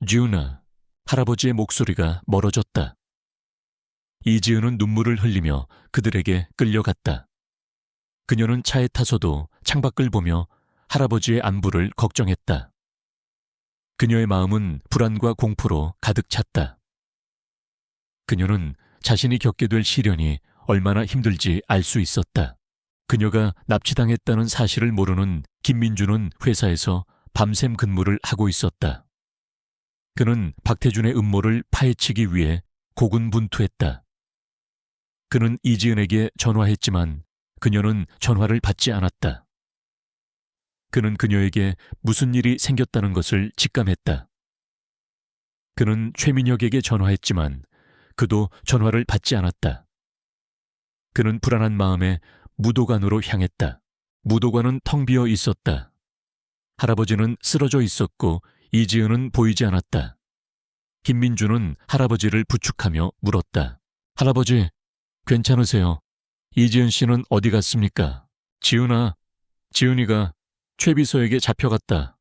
지은아, 할아버지의 목소리가 멀어졌다. 이지은은 눈물을 흘리며 그들에게 끌려갔다. 그녀는 차에 타서도 창밖을 보며 할아버지의 안부를 걱정했다. 그녀의 마음은 불안과 공포로 가득 찼다. 그녀는 자신이 겪게 될 시련이 얼마나 힘들지 알 수 있었다. 그녀가 납치당했다는 사실을 모르는 김민주는 회사에서 밤샘 근무를 하고 있었다. 그는 박태준의 음모를 파헤치기 위해 고군분투했다. 그는 이지은에게 전화했지만 그녀는 전화를 받지 않았다. 그는 그녀에게 무슨 일이 생겼다는 것을 직감했다. 그는 최민혁에게 전화했지만 그도 전화를 받지 않았다. 그는 불안한 마음에 무도관으로 향했다. 무도관은 텅 비어 있었다. 할아버지는 쓰러져 있었고 이지은은 보이지 않았다. 김민주는 할아버지를 부축하며 물었다. 할아버지, 괜찮으세요? 이지은 씨는 어디 갔습니까? 지은아, 지은이가 최 비서에게 잡혀갔다.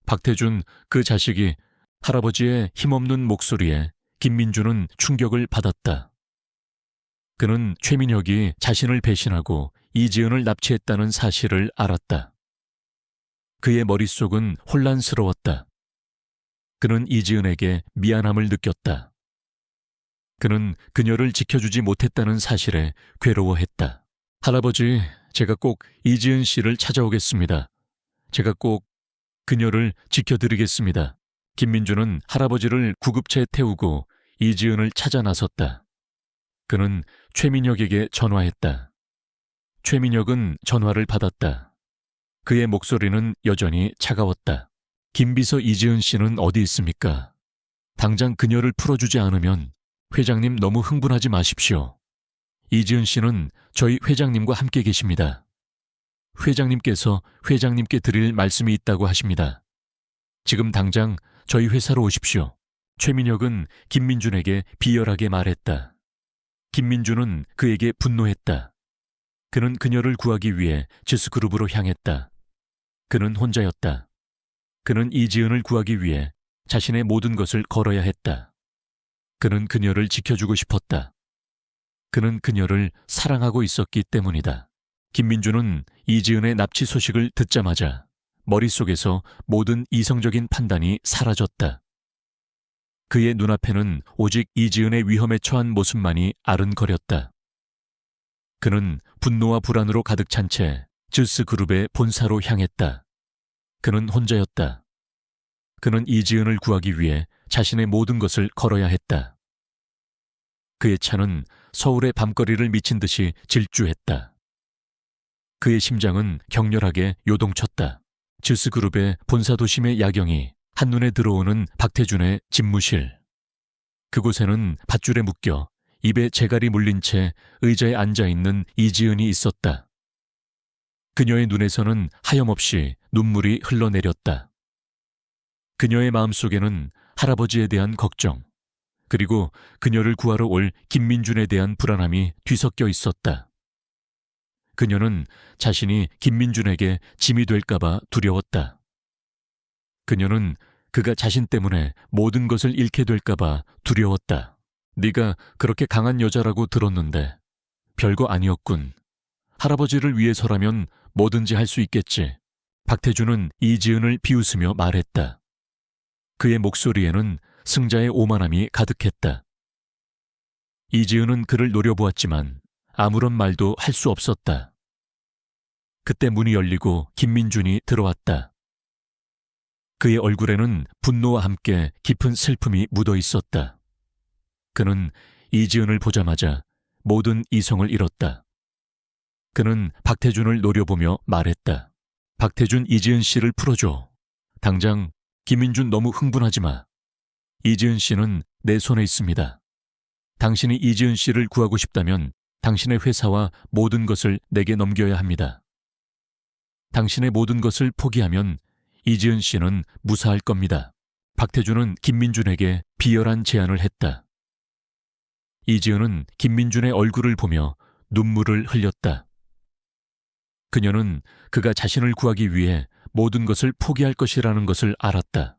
박태준, 그 자식이. 할아버지의 힘없는 목소리에 김민주는 충격을 받았다. 그는 최민혁이 자신을 배신하고 이지은을 납치했다는 사실을 알았다. 그의 머릿속은 혼란스러웠다. 그는 이지은에게 미안함을 느꼈다. 그는 그녀를 지켜주지 못했다는 사실에 괴로워했다. 할아버지, 제가 꼭 이지은 씨를 찾아오겠습니다. 제가 꼭 그녀를 지켜드리겠습니다. 김민주는 할아버지를 구급차에 태우고 이지은을 찾아 나섰다. 그는 최민혁에게 전화했다. 최민혁은 전화를 받았다. 그의 목소리는 여전히 차가웠다. 김비서 이지은 씨는 어디 있습니까? 당장 그녀를 풀어주지 않으면 회장님 너무 흥분하지 마십시오. 이지은 씨는 저희 회장님과 함께 계십니다. 회장님께서 회장님께 드릴 말씀이 있다고 하십니다. 지금 당장 저희 회사로 오십시오. 최민혁은 김민준에게 비열하게 말했다. 김민준은 그에게 분노했다. 그는 그녀를 구하기 위해 지스그룹으로 향했다. 그는 혼자였다. 그는 이지은을 구하기 위해 자신의 모든 것을 걸어야 했다. 그는 그녀를 지켜주고 싶었다. 그는 그녀를 사랑하고 있었기 때문이다. 김민주는 이지은의 납치 소식을 듣자마자 머릿속에서 모든 이성적인 판단이 사라졌다. 그의 눈앞에는 오직 이지은의 위험에 처한 모습만이 아른거렸다. 그는 분노와 불안으로 가득 찬 채 즈스그룹의 본사로 향했다. 그는 혼자였다. 그는 이지은을 구하기 위해 자신의 모든 것을 걸어야 했다. 그의 차는 서울의 밤거리를 미친 듯이 질주했다. 그의 심장은 격렬하게 요동쳤다. 즈스그룹의 본사 도심의 야경이 한눈에 들어오는 박태준의 집무실. 그곳에는 밧줄에 묶여 입에 재갈이 물린 채 의자에 앉아있는 이지은이 있었다. 그녀의 눈에서는 하염없이 눈물이 흘러내렸다. 그녀의 마음속에는 할아버지에 대한 걱정, 그리고 그녀를 구하러 올 김민준에 대한 불안함이 뒤섞여 있었다. 그녀는 자신이 김민준에게 짐이 될까봐 두려웠다. 그녀는 그가 자신 때문에 모든 것을 잃게 될까봐 두려웠다. 네가 그렇게 강한 여자라고 들었는데 별거 아니었군. 할아버지를 위해서라면 뭐든지 할 수 있겠지. 박태준은 이지은을 비웃으며 말했다. 그의 목소리에는 승자의 오만함이 가득했다. 이지은은 그를 노려보았지만 아무런 말도 할 수 없었다. 그때 문이 열리고 김민준이 들어왔다. 그의 얼굴에는 분노와 함께 깊은 슬픔이 묻어 있었다. 그는 이지은을 보자마자 모든 이성을 잃었다. 그는 박태준을 노려보며 말했다. 박태준, 이지은 씨를 풀어줘. 당장. 김민준, 너무 흥분하지 마. 이지은 씨는 내 손에 있습니다. 당신이 이지은 씨를 구하고 싶다면 당신의 회사와 모든 것을 내게 넘겨야 합니다. 당신의 모든 것을 포기하면 이지은 씨는 무사할 겁니다. 박태준은 김민준에게 비열한 제안을 했다. 이지은은 김민준의 얼굴을 보며 눈물을 흘렸다. 그녀는 그가 자신을 구하기 위해 모든 것을 포기할 것이라는 것을 알았다.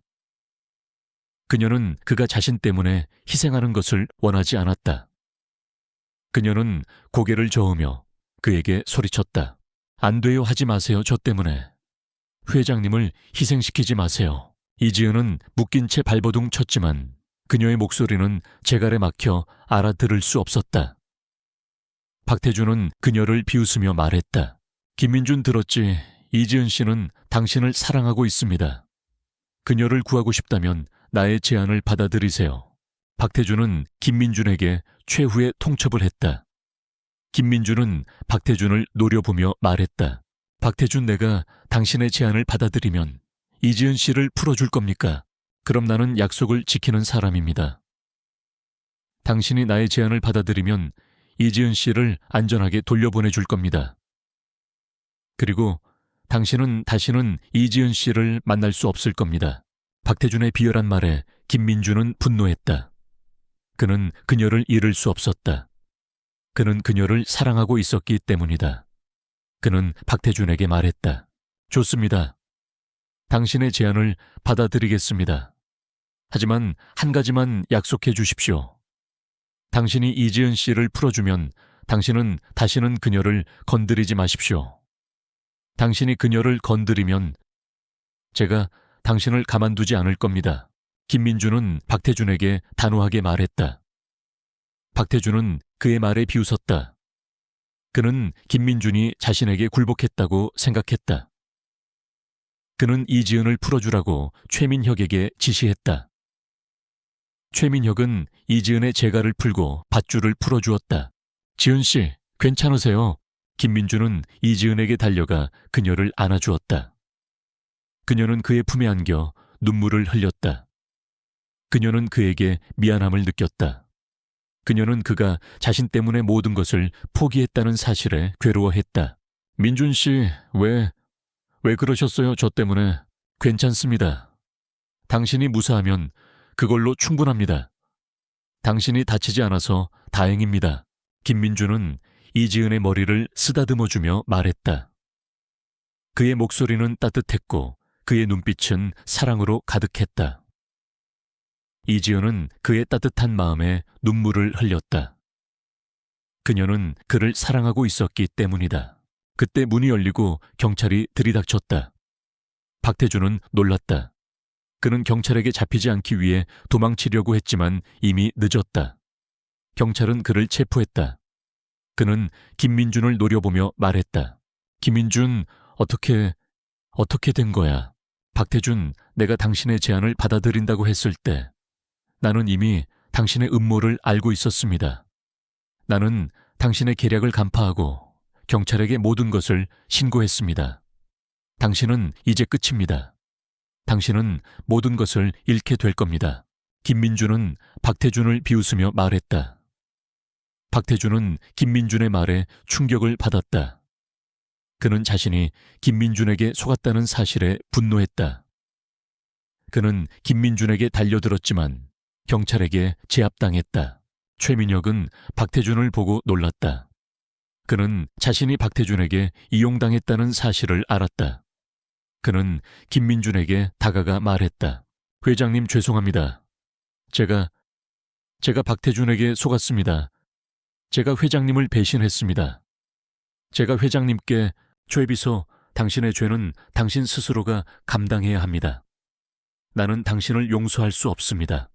그녀는 그가 자신 때문에 희생하는 것을 원하지 않았다. 그녀는 고개를 저으며 그에게 소리쳤다. 안 돼요 하지 마세요. 저 때문에. 회장님을 희생시키지 마세요. 이지은은 묶인 채 발버둥 쳤지만 그녀의 목소리는 재갈에 막혀 알아들을 수 없었다. 박태준은 그녀를 비웃으며 말했다. 김민준 들었지? 이지은 씨는 당신을 사랑하고 있습니다. 그녀를 구하고 싶다면 나의 제안을 받아들이세요. 박태준은 김민준에게 최후의 통첩을 했다. 김민준은 박태준을 노려보며 말했다. 박태준, 내가 당신의 제안을 받아들이면 이지은 씨를 풀어줄 겁니까? 그럼 나는 약속을 지키는 사람입니다. 당신이 나의 제안을 받아들이면 이지은 씨를 안전하게 돌려보내줄 겁니다. 그리고 당신은 다시는 이지은 씨를 만날 수 없을 겁니다. 박태준의 비열한 말에 김민준은 분노했다. 그는 그녀를 잃을 수 없었다. 그는 그녀를 사랑하고 있었기 때문이다. 그는 박태준에게 말했다. 좋습니다. 당신의 제안을 받아들이겠습니다. 하지만 한 가지만 약속해 주십시오. 당신이 이지은 씨를 풀어주면 당신은 다시는 그녀를 건드리지 마십시오. 당신이 그녀를 건드리면 제가 당신을 가만두지 않을 겁니다. 김민준은 박태준에게 단호하게 말했다. 박태준은 그의 말에 비웃었다. 그는 김민준이 자신에게 굴복했다고 생각했다. 그는 이지은을 풀어주라고 최민혁에게 지시했다. 최민혁은 이지은의 재갈을 풀고 밧줄을 풀어주었다. 지은 씨, 괜찮으세요? 김민준은 이지은에게 달려가 그녀를 안아주었다. 그녀는 그의 품에 안겨 눈물을 흘렸다. 그녀는 그에게 미안함을 느꼈다. 그녀는 그가 자신 때문에 모든 것을 포기했다는 사실에 괴로워했다. 민준 씨, 왜 그러셨어요? 저 때문에. 괜찮습니다. 당신이 무사하면 그걸로 충분합니다. 당신이 다치지 않아서 다행입니다. 김민준은 이지은의 머리를 쓰다듬어주며 말했다. 그의 목소리는 따뜻했고 그의 눈빛은 사랑으로 가득했다. 이지은은 그의 따뜻한 마음에 눈물을 흘렸다. 그녀는 그를 사랑하고 있었기 때문이다. 그때 문이 열리고 경찰이 들이닥쳤다. 박태준은 놀랐다. 그는 경찰에게 잡히지 않기 위해 도망치려고 했지만 이미 늦었다. 경찰은 그를 체포했다. 그는 김민준을 노려보며 말했다. 김민준, 어떻게 된 거야? 박태준, 내가 당신의 제안을 받아들인다고 했을 때 나는 이미 당신의 음모를 알고 있었습니다. 나는 당신의 계략을 간파하고 경찰에게 모든 것을 신고했습니다. 당신은 이제 끝입니다. 당신은 모든 것을 잃게 될 겁니다. 김민준은 박태준을 비웃으며 말했다. 박태준은 김민준의 말에 충격을 받았다. 그는 자신이 김민준에게 속았다는 사실에 분노했다. 그는 김민준에게 달려들었지만 경찰에게 제압당했다. 최민혁은 박태준을 보고 놀랐다. 그는 자신이 박태준에게 이용당했다는 사실을 알았다. 그는 김민준에게 다가가 말했다. 회장님, 죄송합니다. 제가 박태준에게 속았습니다. 제가 회장님을 배신했습니다. 제가 회장님께 최비서, 당신의 죄는 당신 스스로가 감당해야 합니다. 나는 당신을 용서할 수 없습니다.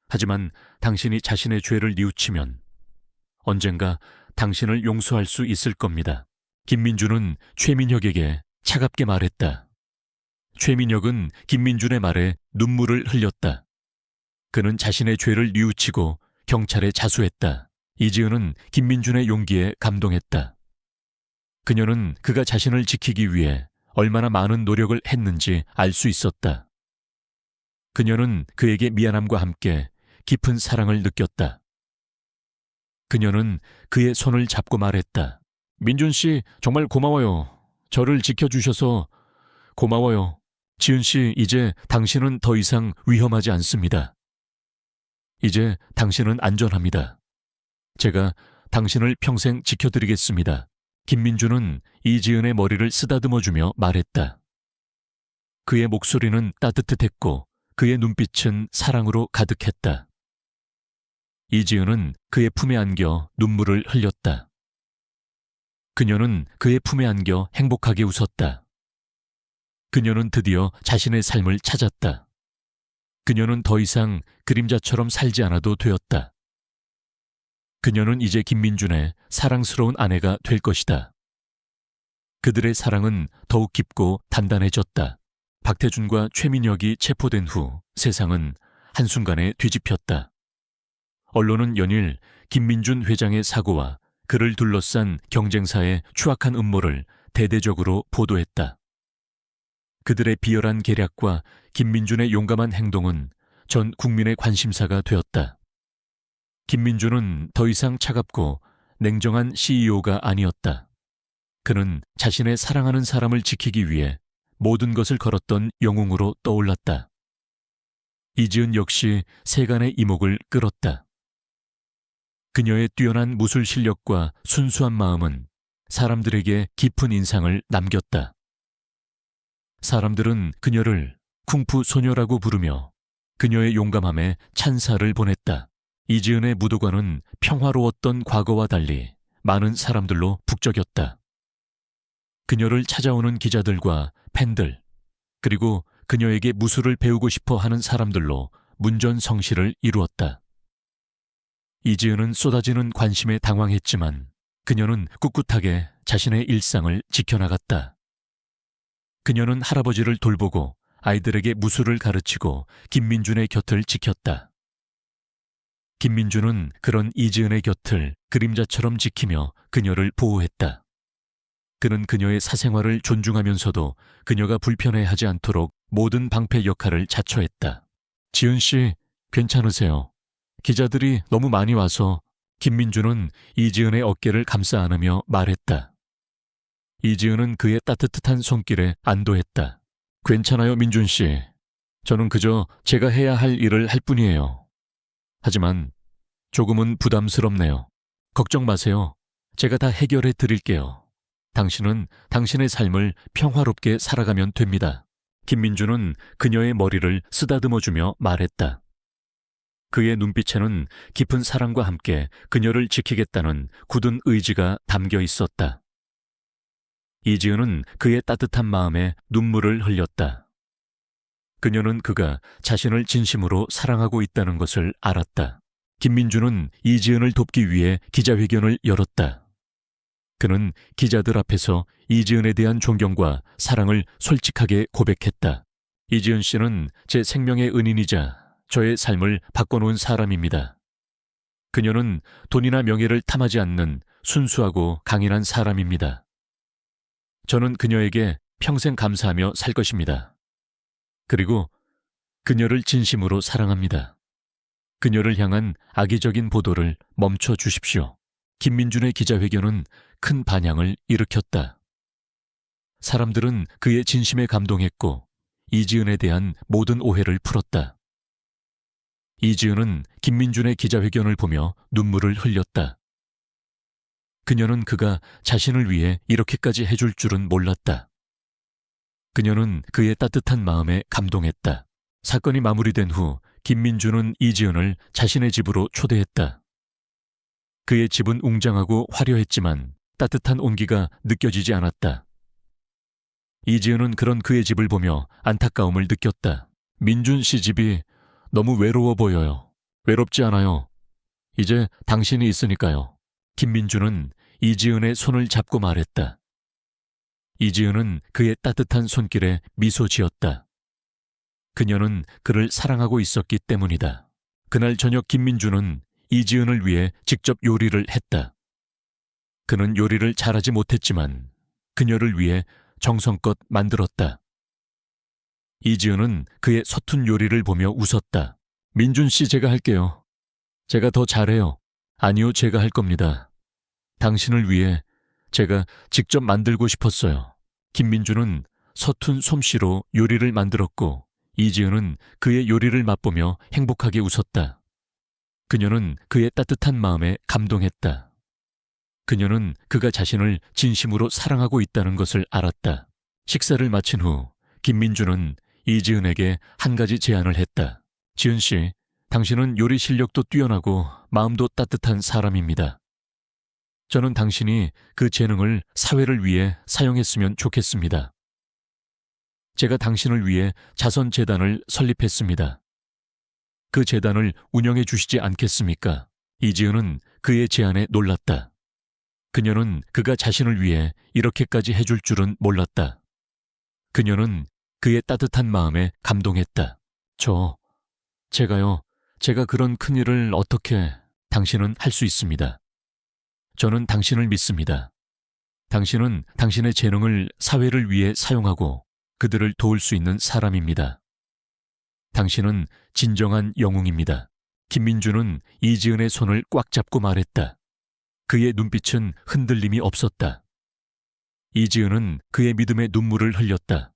하지만 당신이 자신의 죄를 뉘우치면 언젠가 당신을 용서할 수 있을 겁니다. 김민준은 최민혁에게 차갑게 말했다. 최민혁은 김민준의 말에 눈물을 흘렸다. 그는 자신의 죄를 뉘우치고 경찰에 자수했다. 이지은은 김민준의 용기에 감동했다. 그녀는 그가 자신을 지키기 위해 얼마나 많은 노력을 했는지 알 수 있었다. 그녀는 그에게 미안함과 함께 깊은 사랑을 느꼈다. 그녀는 그의 손을 잡고 말했다. 민준 씨, 정말 고마워요. 저를 지켜주셔서 고마워요. 지은 씨, 이제 당신은 더 이상 위험하지 않습니다. 이제 당신은 안전합니다. 제가 당신을 평생 지켜드리겠습니다. 김민준은 이지은의 머리를 쓰다듬어주며 말했다. 그의 목소리는 따뜻했고 그의 눈빛은 사랑으로 가득했다. 이지은은 그의 품에 안겨 눈물을 흘렸다. 그녀는 그의 품에 안겨 행복하게 웃었다. 그녀는 드디어 자신의 삶을 찾았다. 그녀는 더 이상 그림자처럼 살지 않아도 되었다. 그녀는 이제 김민준의 사랑스러운 아내가 될 것이다. 그들의 사랑은 더욱 깊고 단단해졌다. 박태준과 최민혁이 체포된 후 세상은 한순간에 뒤집혔다. 언론은 연일 김민준 회장의 사고와 그를 둘러싼 경쟁사의 추악한 음모를 대대적으로 보도했다. 그들의 비열한 계략과 김민준의 용감한 행동은 전 국민의 관심사가 되었다. 김민준은 더 이상 차갑고 냉정한 CEO가 아니었다. 그는 자신의 사랑하는 사람을 지키기 위해 모든 것을 걸었던 영웅으로 떠올랐다. 이지은 역시 세간의 이목을 끌었다. 그녀의 뛰어난 무술 실력과 순수한 마음은 사람들에게 깊은 인상을 남겼다. 사람들은 그녀를 쿵푸 소녀라고 부르며 그녀의 용감함에 찬사를 보냈다. 이지은의 무도관은 평화로웠던 과거와 달리 많은 사람들로 북적였다. 그녀를 찾아오는 기자들과 팬들, 그리고 그녀에게 무술을 배우고 싶어 하는 사람들로 문전성시를 이루었다. 이지은은 쏟아지는 관심에 당황했지만 그녀는 꿋꿋하게 자신의 일상을 지켜나갔다. 그녀는 할아버지를 돌보고 아이들에게 무술을 가르치고 김민준의 곁을 지켰다. 김민준은 그런 이지은의 곁을 그림자처럼 지키며 그녀를 보호했다. 그는 그녀의 사생활을 존중하면서도 그녀가 불편해하지 않도록 모든 방패 역할을 자처했다. 지은 씨, 괜찮으세요? 기자들이 너무 많이 와서. 김민준은 이지은의 어깨를 감싸 안으며 말했다. 이지은은 그의 따뜻한 손길에 안도했다. 괜찮아요, 민준 씨. 저는 그저 제가 해야 할 일을 할 뿐이에요. 하지만 조금은 부담스럽네요. 걱정 마세요. 제가 다 해결해 드릴게요. 당신은 당신의 삶을 평화롭게 살아가면 됩니다. 김민준은 그녀의 머리를 쓰다듬어주며 말했다. 그의 눈빛에는 깊은 사랑과 함께 그녀를 지키겠다는 굳은 의지가 담겨 있었다. 이지은은 그의 따뜻한 마음에 눈물을 흘렸다. 그녀는 그가 자신을 진심으로 사랑하고 있다는 것을 알았다. 김민준은 이지은을 돕기 위해 기자회견을 열었다. 그는 기자들 앞에서 이지은에 대한 존경과 사랑을 솔직하게 고백했다. 이지은 씨는 제 생명의 은인이자 저의 삶을 바꿔놓은 사람입니다. 그녀는 돈이나 명예를 탐하지 않는 순수하고 강인한 사람입니다. 저는 그녀에게 평생 감사하며 살 것입니다. 그리고 그녀를 진심으로 사랑합니다. 그녀를 향한 악의적인 보도를 멈춰 주십시오. 김민준의 기자회견은 큰 반향을 일으켰다. 사람들은 그의 진심에 감동했고 이지은에 대한 모든 오해를 풀었다. 이지은은 김민준의 기자회견을 보며 눈물을 흘렸다. 그녀는 그가 자신을 위해 이렇게까지 해줄 줄은 몰랐다. 그녀는 그의 따뜻한 마음에 감동했다. 사건이 마무리된 후 김민준은 이지은을 자신의 집으로 초대했다. 그의 집은 웅장하고 화려했지만 따뜻한 온기가 느껴지지 않았다. 이지은은 그런 그의 집을 보며 안타까움을 느꼈다. 민준 씨 집이 너무 외로워 보여요. 외롭지 않아요. 이제 당신이 있으니까요. 김민준은 이지은의 손을 잡고 말했다. 이지은은 그의 따뜻한 손길에 미소 지었다. 그녀는 그를 사랑하고 있었기 때문이다. 그날 저녁 김민준은 이지은을 위해 직접 요리를 했다. 그는 요리를 잘하지 못했지만 그녀를 위해 정성껏 만들었다. 이지은은 그의 서툰 요리를 보며 웃었다. 민준 씨, 제가 할게요. 제가 더 잘해요. 아니요, 제가 할 겁니다. 당신을 위해 제가 직접 만들고 싶었어요. 김민준은 서툰 솜씨로 요리를 만들었고 이지은은 그의 요리를 맛보며 행복하게 웃었다. 그녀는 그의 따뜻한 마음에 감동했다. 그녀는 그가 자신을 진심으로 사랑하고 있다는 것을 알았다. 식사를 마친 후 김민준은 이지은에게 한 가지 제안을 했다. 지은 씨, 당신은 요리 실력도 뛰어나고 마음도 따뜻한 사람입니다. 저는 당신이 그 재능을 사회를 위해 사용했으면 좋겠습니다. 제가 당신을 위해 자선재단을 설립했습니다. 그 재단을 운영해 주시지 않겠습니까? 이지은은 그의 제안에 놀랐다. 그녀는 그가 자신을 위해 이렇게까지 해줄 줄은 몰랐다. 그녀는 그의 따뜻한 마음에 감동했다. 제가 그런 큰일을 어떻게... 당신은 할 수 있습니다. 저는 당신을 믿습니다. 당신은 당신의 재능을 사회를 위해 사용하고 그들을 도울 수 있는 사람입니다. 당신은 진정한 영웅입니다. 김민주는 이지은의 손을 꽉 잡고 말했다. 그의 눈빛은 흔들림이 없었다. 이지은은 그의 믿음의 눈물을 흘렸다.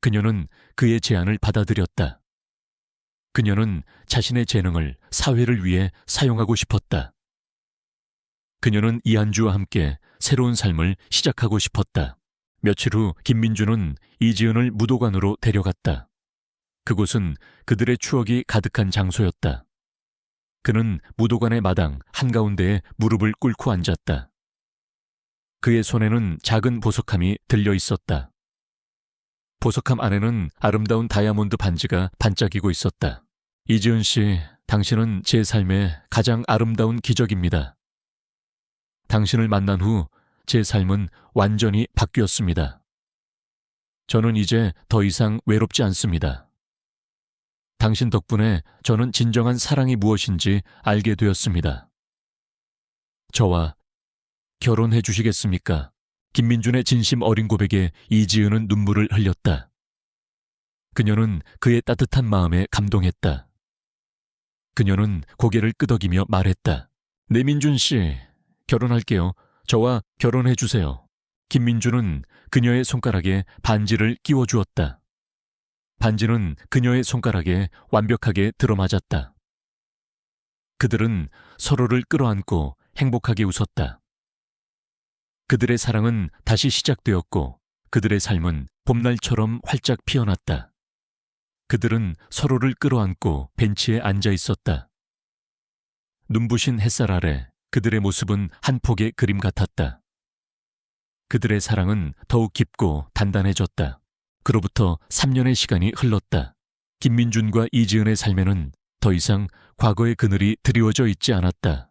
그녀는 그의 제안을 받아들였다. 그녀는 자신의 재능을 사회를 위해 사용하고 싶었다. 그녀는 이한주와 함께 새로운 삶을 시작하고 싶었다. 며칠 후 김민주는 이지은을 무도관으로 데려갔다. 그곳은 그들의 추억이 가득한 장소였다. 그는 무도관의 마당 한가운데에 무릎을 꿇고 앉았다. 그의 손에는 작은 보석함이 들려 있었다. 보석함 안에는 아름다운 다이아몬드 반지가 반짝이고 있었다. 이지은 씨, 당신은 제 삶의 가장 아름다운 기적입니다. 당신을 만난 후 제 삶은 완전히 바뀌었습니다. 저는 이제 더 이상 외롭지 않습니다. 당신 덕분에 저는 진정한 사랑이 무엇인지 알게 되었습니다. 저와 결혼해 주시겠습니까? 김민준의 진심 어린 고백에 이지은은 눈물을 흘렸다. 그녀는 그의 따뜻한 마음에 감동했다. 그녀는 고개를 끄덕이며 말했다. 네, 민준 씨, 결혼할게요. 저와 결혼해 주세요. 김민주는 그녀의 손가락에 반지를 끼워 주었다. 반지는 그녀의 손가락에 완벽하게 들어맞았다. 그들은 서로를 끌어안고 행복하게 웃었다. 그들의 사랑은 다시 시작되었고 그들의 삶은 봄날처럼 활짝 피어났다. 그들은 서로를 끌어안고 벤치에 앉아 있었다. 눈부신 햇살 아래 그들의 모습은 한 폭의 그림 같았다. 그들의 사랑은 더욱 깊고 단단해졌다. 그로부터 3년의 시간이 흘렀다. 김민준과 이지은의 삶에는 더 이상 과거의 그늘이 드리워져 있지 않았다.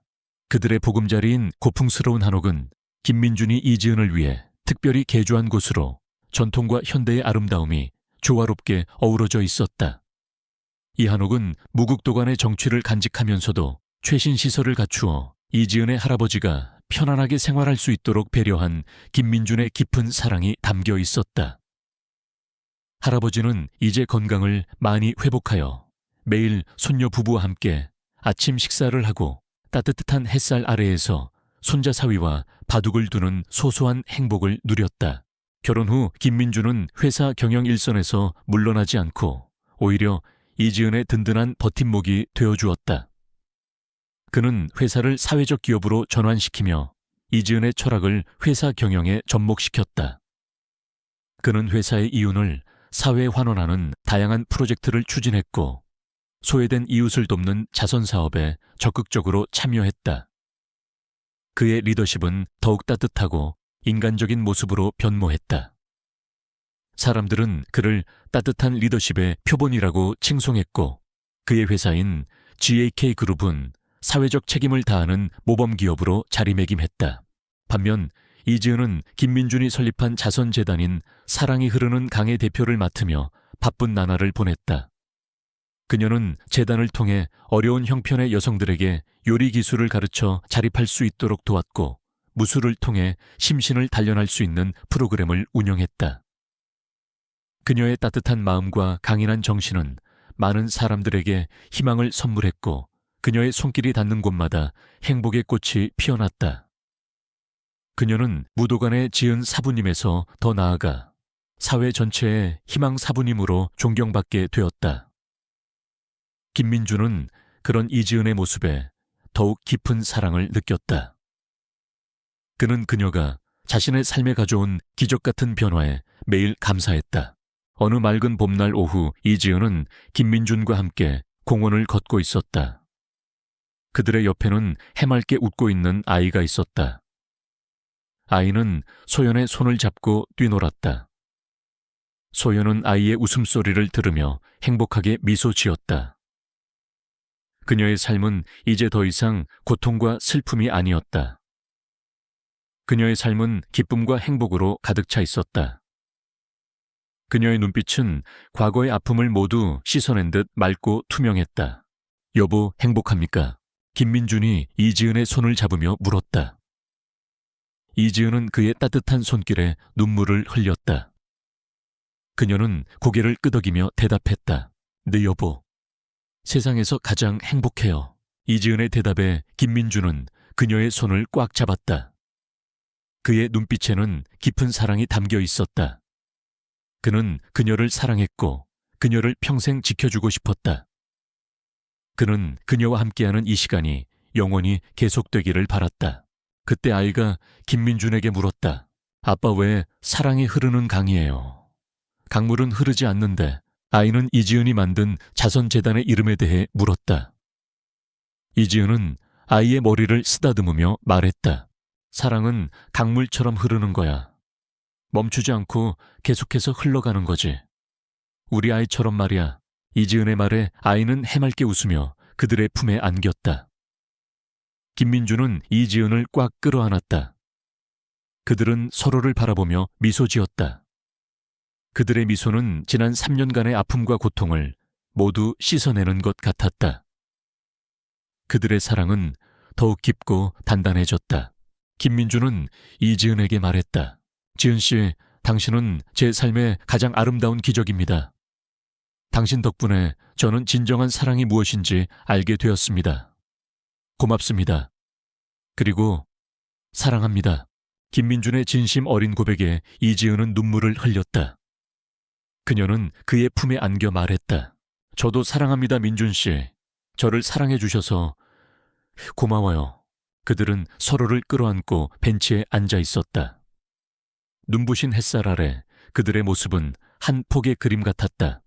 그들의 보금자리인 고풍스러운 한옥은 김민준이 이지은을 위해 특별히 개조한 곳으로 전통과 현대의 아름다움이 조화롭게 어우러져 있었다. 이 한옥은 무국도관의 정취를 간직하면서도 최신 시설을 갖추어 이지은의 할아버지가 편안하게 생활할 수 있도록 배려한 김민준의 깊은 사랑이 담겨 있었다. 할아버지는 이제 건강을 많이 회복하여 매일 손녀 부부와 함께 아침 식사를 하고 따뜻한 햇살 아래에서 손자 사위와 바둑을 두는 소소한 행복을 누렸다. 결혼 후 김민주는 회사 경영 일선에서 물러나지 않고 오히려 이지은의 든든한 버팀목이 되어주었다. 그는 회사를 사회적 기업으로 전환시키며 이지은의 철학을 회사 경영에 접목시켰다. 그는 회사의 이윤을 사회에 환원하는 다양한 프로젝트를 추진했고 소외된 이웃을 돕는 자선사업에 적극적으로 참여했다. 그의 리더십은 더욱 따뜻하고 인간적인 모습으로 변모했다. 사람들은 그를 따뜻한 리더십의 표본이라고 칭송했고 그의 회사인 GAK그룹은 사회적 책임을 다하는 모범기업으로 자리매김했다. 반면 이지은은 김민준이 설립한 자선재단인 사랑이 흐르는 강의 대표를 맡으며 바쁜 나날을 보냈다. 그녀는 재단을 통해 어려운 형편의 여성들에게 요리 기술을 가르쳐 자립할 수 있도록 도왔고 무술을 통해 심신을 단련할 수 있는 프로그램을 운영했다. 그녀의 따뜻한 마음과 강인한 정신은 많은 사람들에게 희망을 선물했고 그녀의 손길이 닿는 곳마다 행복의 꽃이 피어났다. 그녀는 무도관에 지은 사부님에서 더 나아가 사회 전체의 희망 사부님으로 존경받게 되었다. 김민주는 그런 이지은의 모습에 더욱 깊은 사랑을 느꼈다. 그는 그녀가 자신의 삶에 가져온 기적 같은 변화에 매일 감사했다. 어느 맑은 봄날 오후 이지은은 김민준과 함께 공원을 걷고 있었다. 그들의 옆에는 해맑게 웃고 있는 아이가 있었다. 아이는 소연의 손을 잡고 뛰놀았다. 소연은 아이의 웃음소리를 들으며 행복하게 미소 지었다. 그녀의 삶은 이제 더 이상 고통과 슬픔이 아니었다. 그녀의 삶은 기쁨과 행복으로 가득 차 있었다. 그녀의 눈빛은 과거의 아픔을 모두 씻어낸 듯 맑고 투명했다. 여보, 행복합니까? 김민준이 이지은의 손을 잡으며 물었다. 이지은은 그의 따뜻한 손길에 눈물을 흘렸다. 그녀는 고개를 끄덕이며 대답했다. 네 여보, 세상에서 가장 행복해요. 이지은의 대답에 김민준은 그녀의 손을 꽉 잡았다. 그의 눈빛에는 깊은 사랑이 담겨 있었다. 그는 그녀를 사랑했고 그녀를 평생 지켜주고 싶었다. 그는 그녀와 함께하는 이 시간이 영원히 계속되기를 바랐다. 그때 아이가 김민준에게 물었다. 아빠, 왜 사랑이 흐르는 강이에요? 강물은 흐르지 않는데. 아이는 이지은이 만든 자선재단의 이름에 대해 물었다. 이지은은 아이의 머리를 쓰다듬으며 말했다. 사랑은 강물처럼 흐르는 거야. 멈추지 않고 계속해서 흘러가는 거지. 우리 아이처럼 말이야. 이지은의 말에 아이는 해맑게 웃으며 그들의 품에 안겼다. 김민준은 이지은을 꽉 끌어안았다. 그들은 서로를 바라보며 미소 지었다. 그들의 미소는 지난 3년간의 아픔과 고통을 모두 씻어내는 것 같았다. 그들의 사랑은 더욱 깊고 단단해졌다. 김민준은 이지은에게 말했다. 지은 씨, 당신은 제 삶의 가장 아름다운 기적입니다. 당신 덕분에 저는 진정한 사랑이 무엇인지 알게 되었습니다. 고맙습니다. 그리고 사랑합니다. 김민준의 진심 어린 고백에 이지은은 눈물을 흘렸다. 그녀는 그의 품에 안겨 말했다. 저도 사랑합니다, 민준 씨. 저를 사랑해 주셔서 고마워요. 그들은 서로를 끌어안고 벤치에 앉아 있었다. 눈부신 햇살 아래 그들의 모습은 한 폭의 그림 같았다.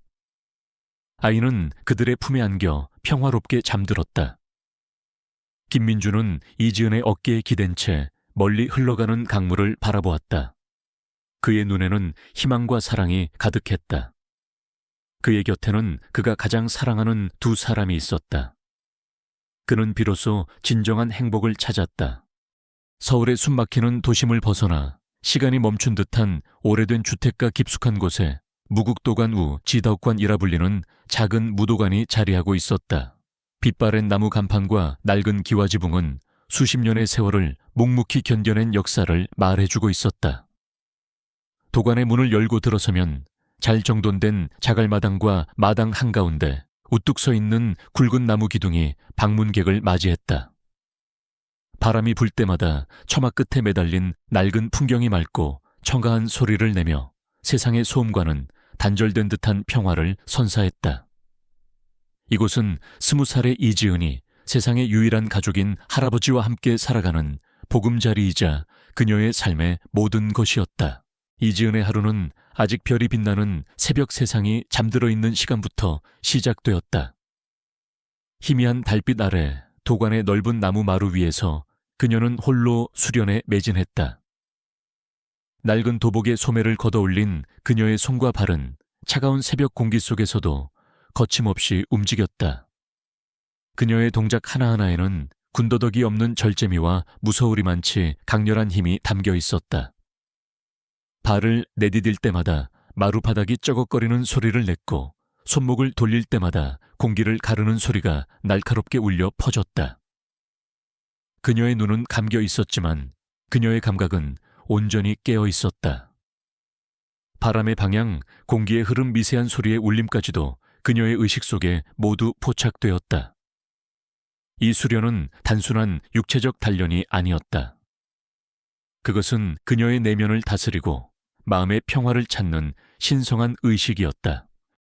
아이는 그들의 품에 안겨 평화롭게 잠들었다. 김민준은 이지은의 어깨에 기댄 채 멀리 흘러가는 강물을 바라보았다. 그의 눈에는 희망과 사랑이 가득했다. 그의 곁에는 그가 가장 사랑하는 두 사람이 있었다. 그는 비로소 진정한 행복을 찾았다. 서울의 숨막히는 도심을 벗어나 시간이 멈춘 듯한 오래된 주택가 깊숙한 곳에 무국도관 우 지덕관이라 불리는 작은 무도관이 자리하고 있었다. 빛바랜 나무 간판과 낡은 기와지붕은 수십 년의 세월을 묵묵히 견뎌낸 역사를 말해주고 있었다. 도관의 문을 열고 들어서면 잘 정돈된 자갈마당과 마당 한가운데 우뚝 서 있는 굵은 나무 기둥이 방문객을 맞이했다. 바람이 불 때마다 처마 끝에 매달린 낡은 풍경이 맑고 청가한 소리를 내며 세상의 소음과는 단절된 듯한 평화를 선사했다. 이곳은 20살의 이지은이 세상의 유일한 가족인 할아버지와 함께 살아가는 보금자리이자 그녀의 삶의 모든 것이었다. 이지은의 하루는 아직 별이 빛나는 새벽 세상이 잠들어 있는 시간부터 시작되었다. 희미한 달빛 아래 도관의 넓은 나무 마루 위에서 그녀는 홀로 수련에 매진했다. 낡은 도복에 소매를 걷어올린 그녀의 손과 발은 차가운 새벽 공기 속에서도 거침없이 움직였다. 그녀의 동작 하나하나에는 군더더기 없는 절제미와 무서우리만치 강렬한 힘이 담겨 있었다. 발을 내디딜 때마다 마루바닥이 쩌걱거리는 소리를 냈고 손목을 돌릴 때마다 공기를 가르는 소리가 날카롭게 울려 퍼졌다. 그녀의 눈은 감겨 있었지만 그녀의 감각은 온전히 깨어 있었다. 바람의 방향, 공기의 흐름, 미세한 소리의 울림까지도 그녀의 의식 속에 모두 포착되었다. 이 수련은 단순한 육체적 단련이 아니었다. 그것은 그녀의 내면을 다스리고 마음의 평화를 찾는 신성한 의식이었다.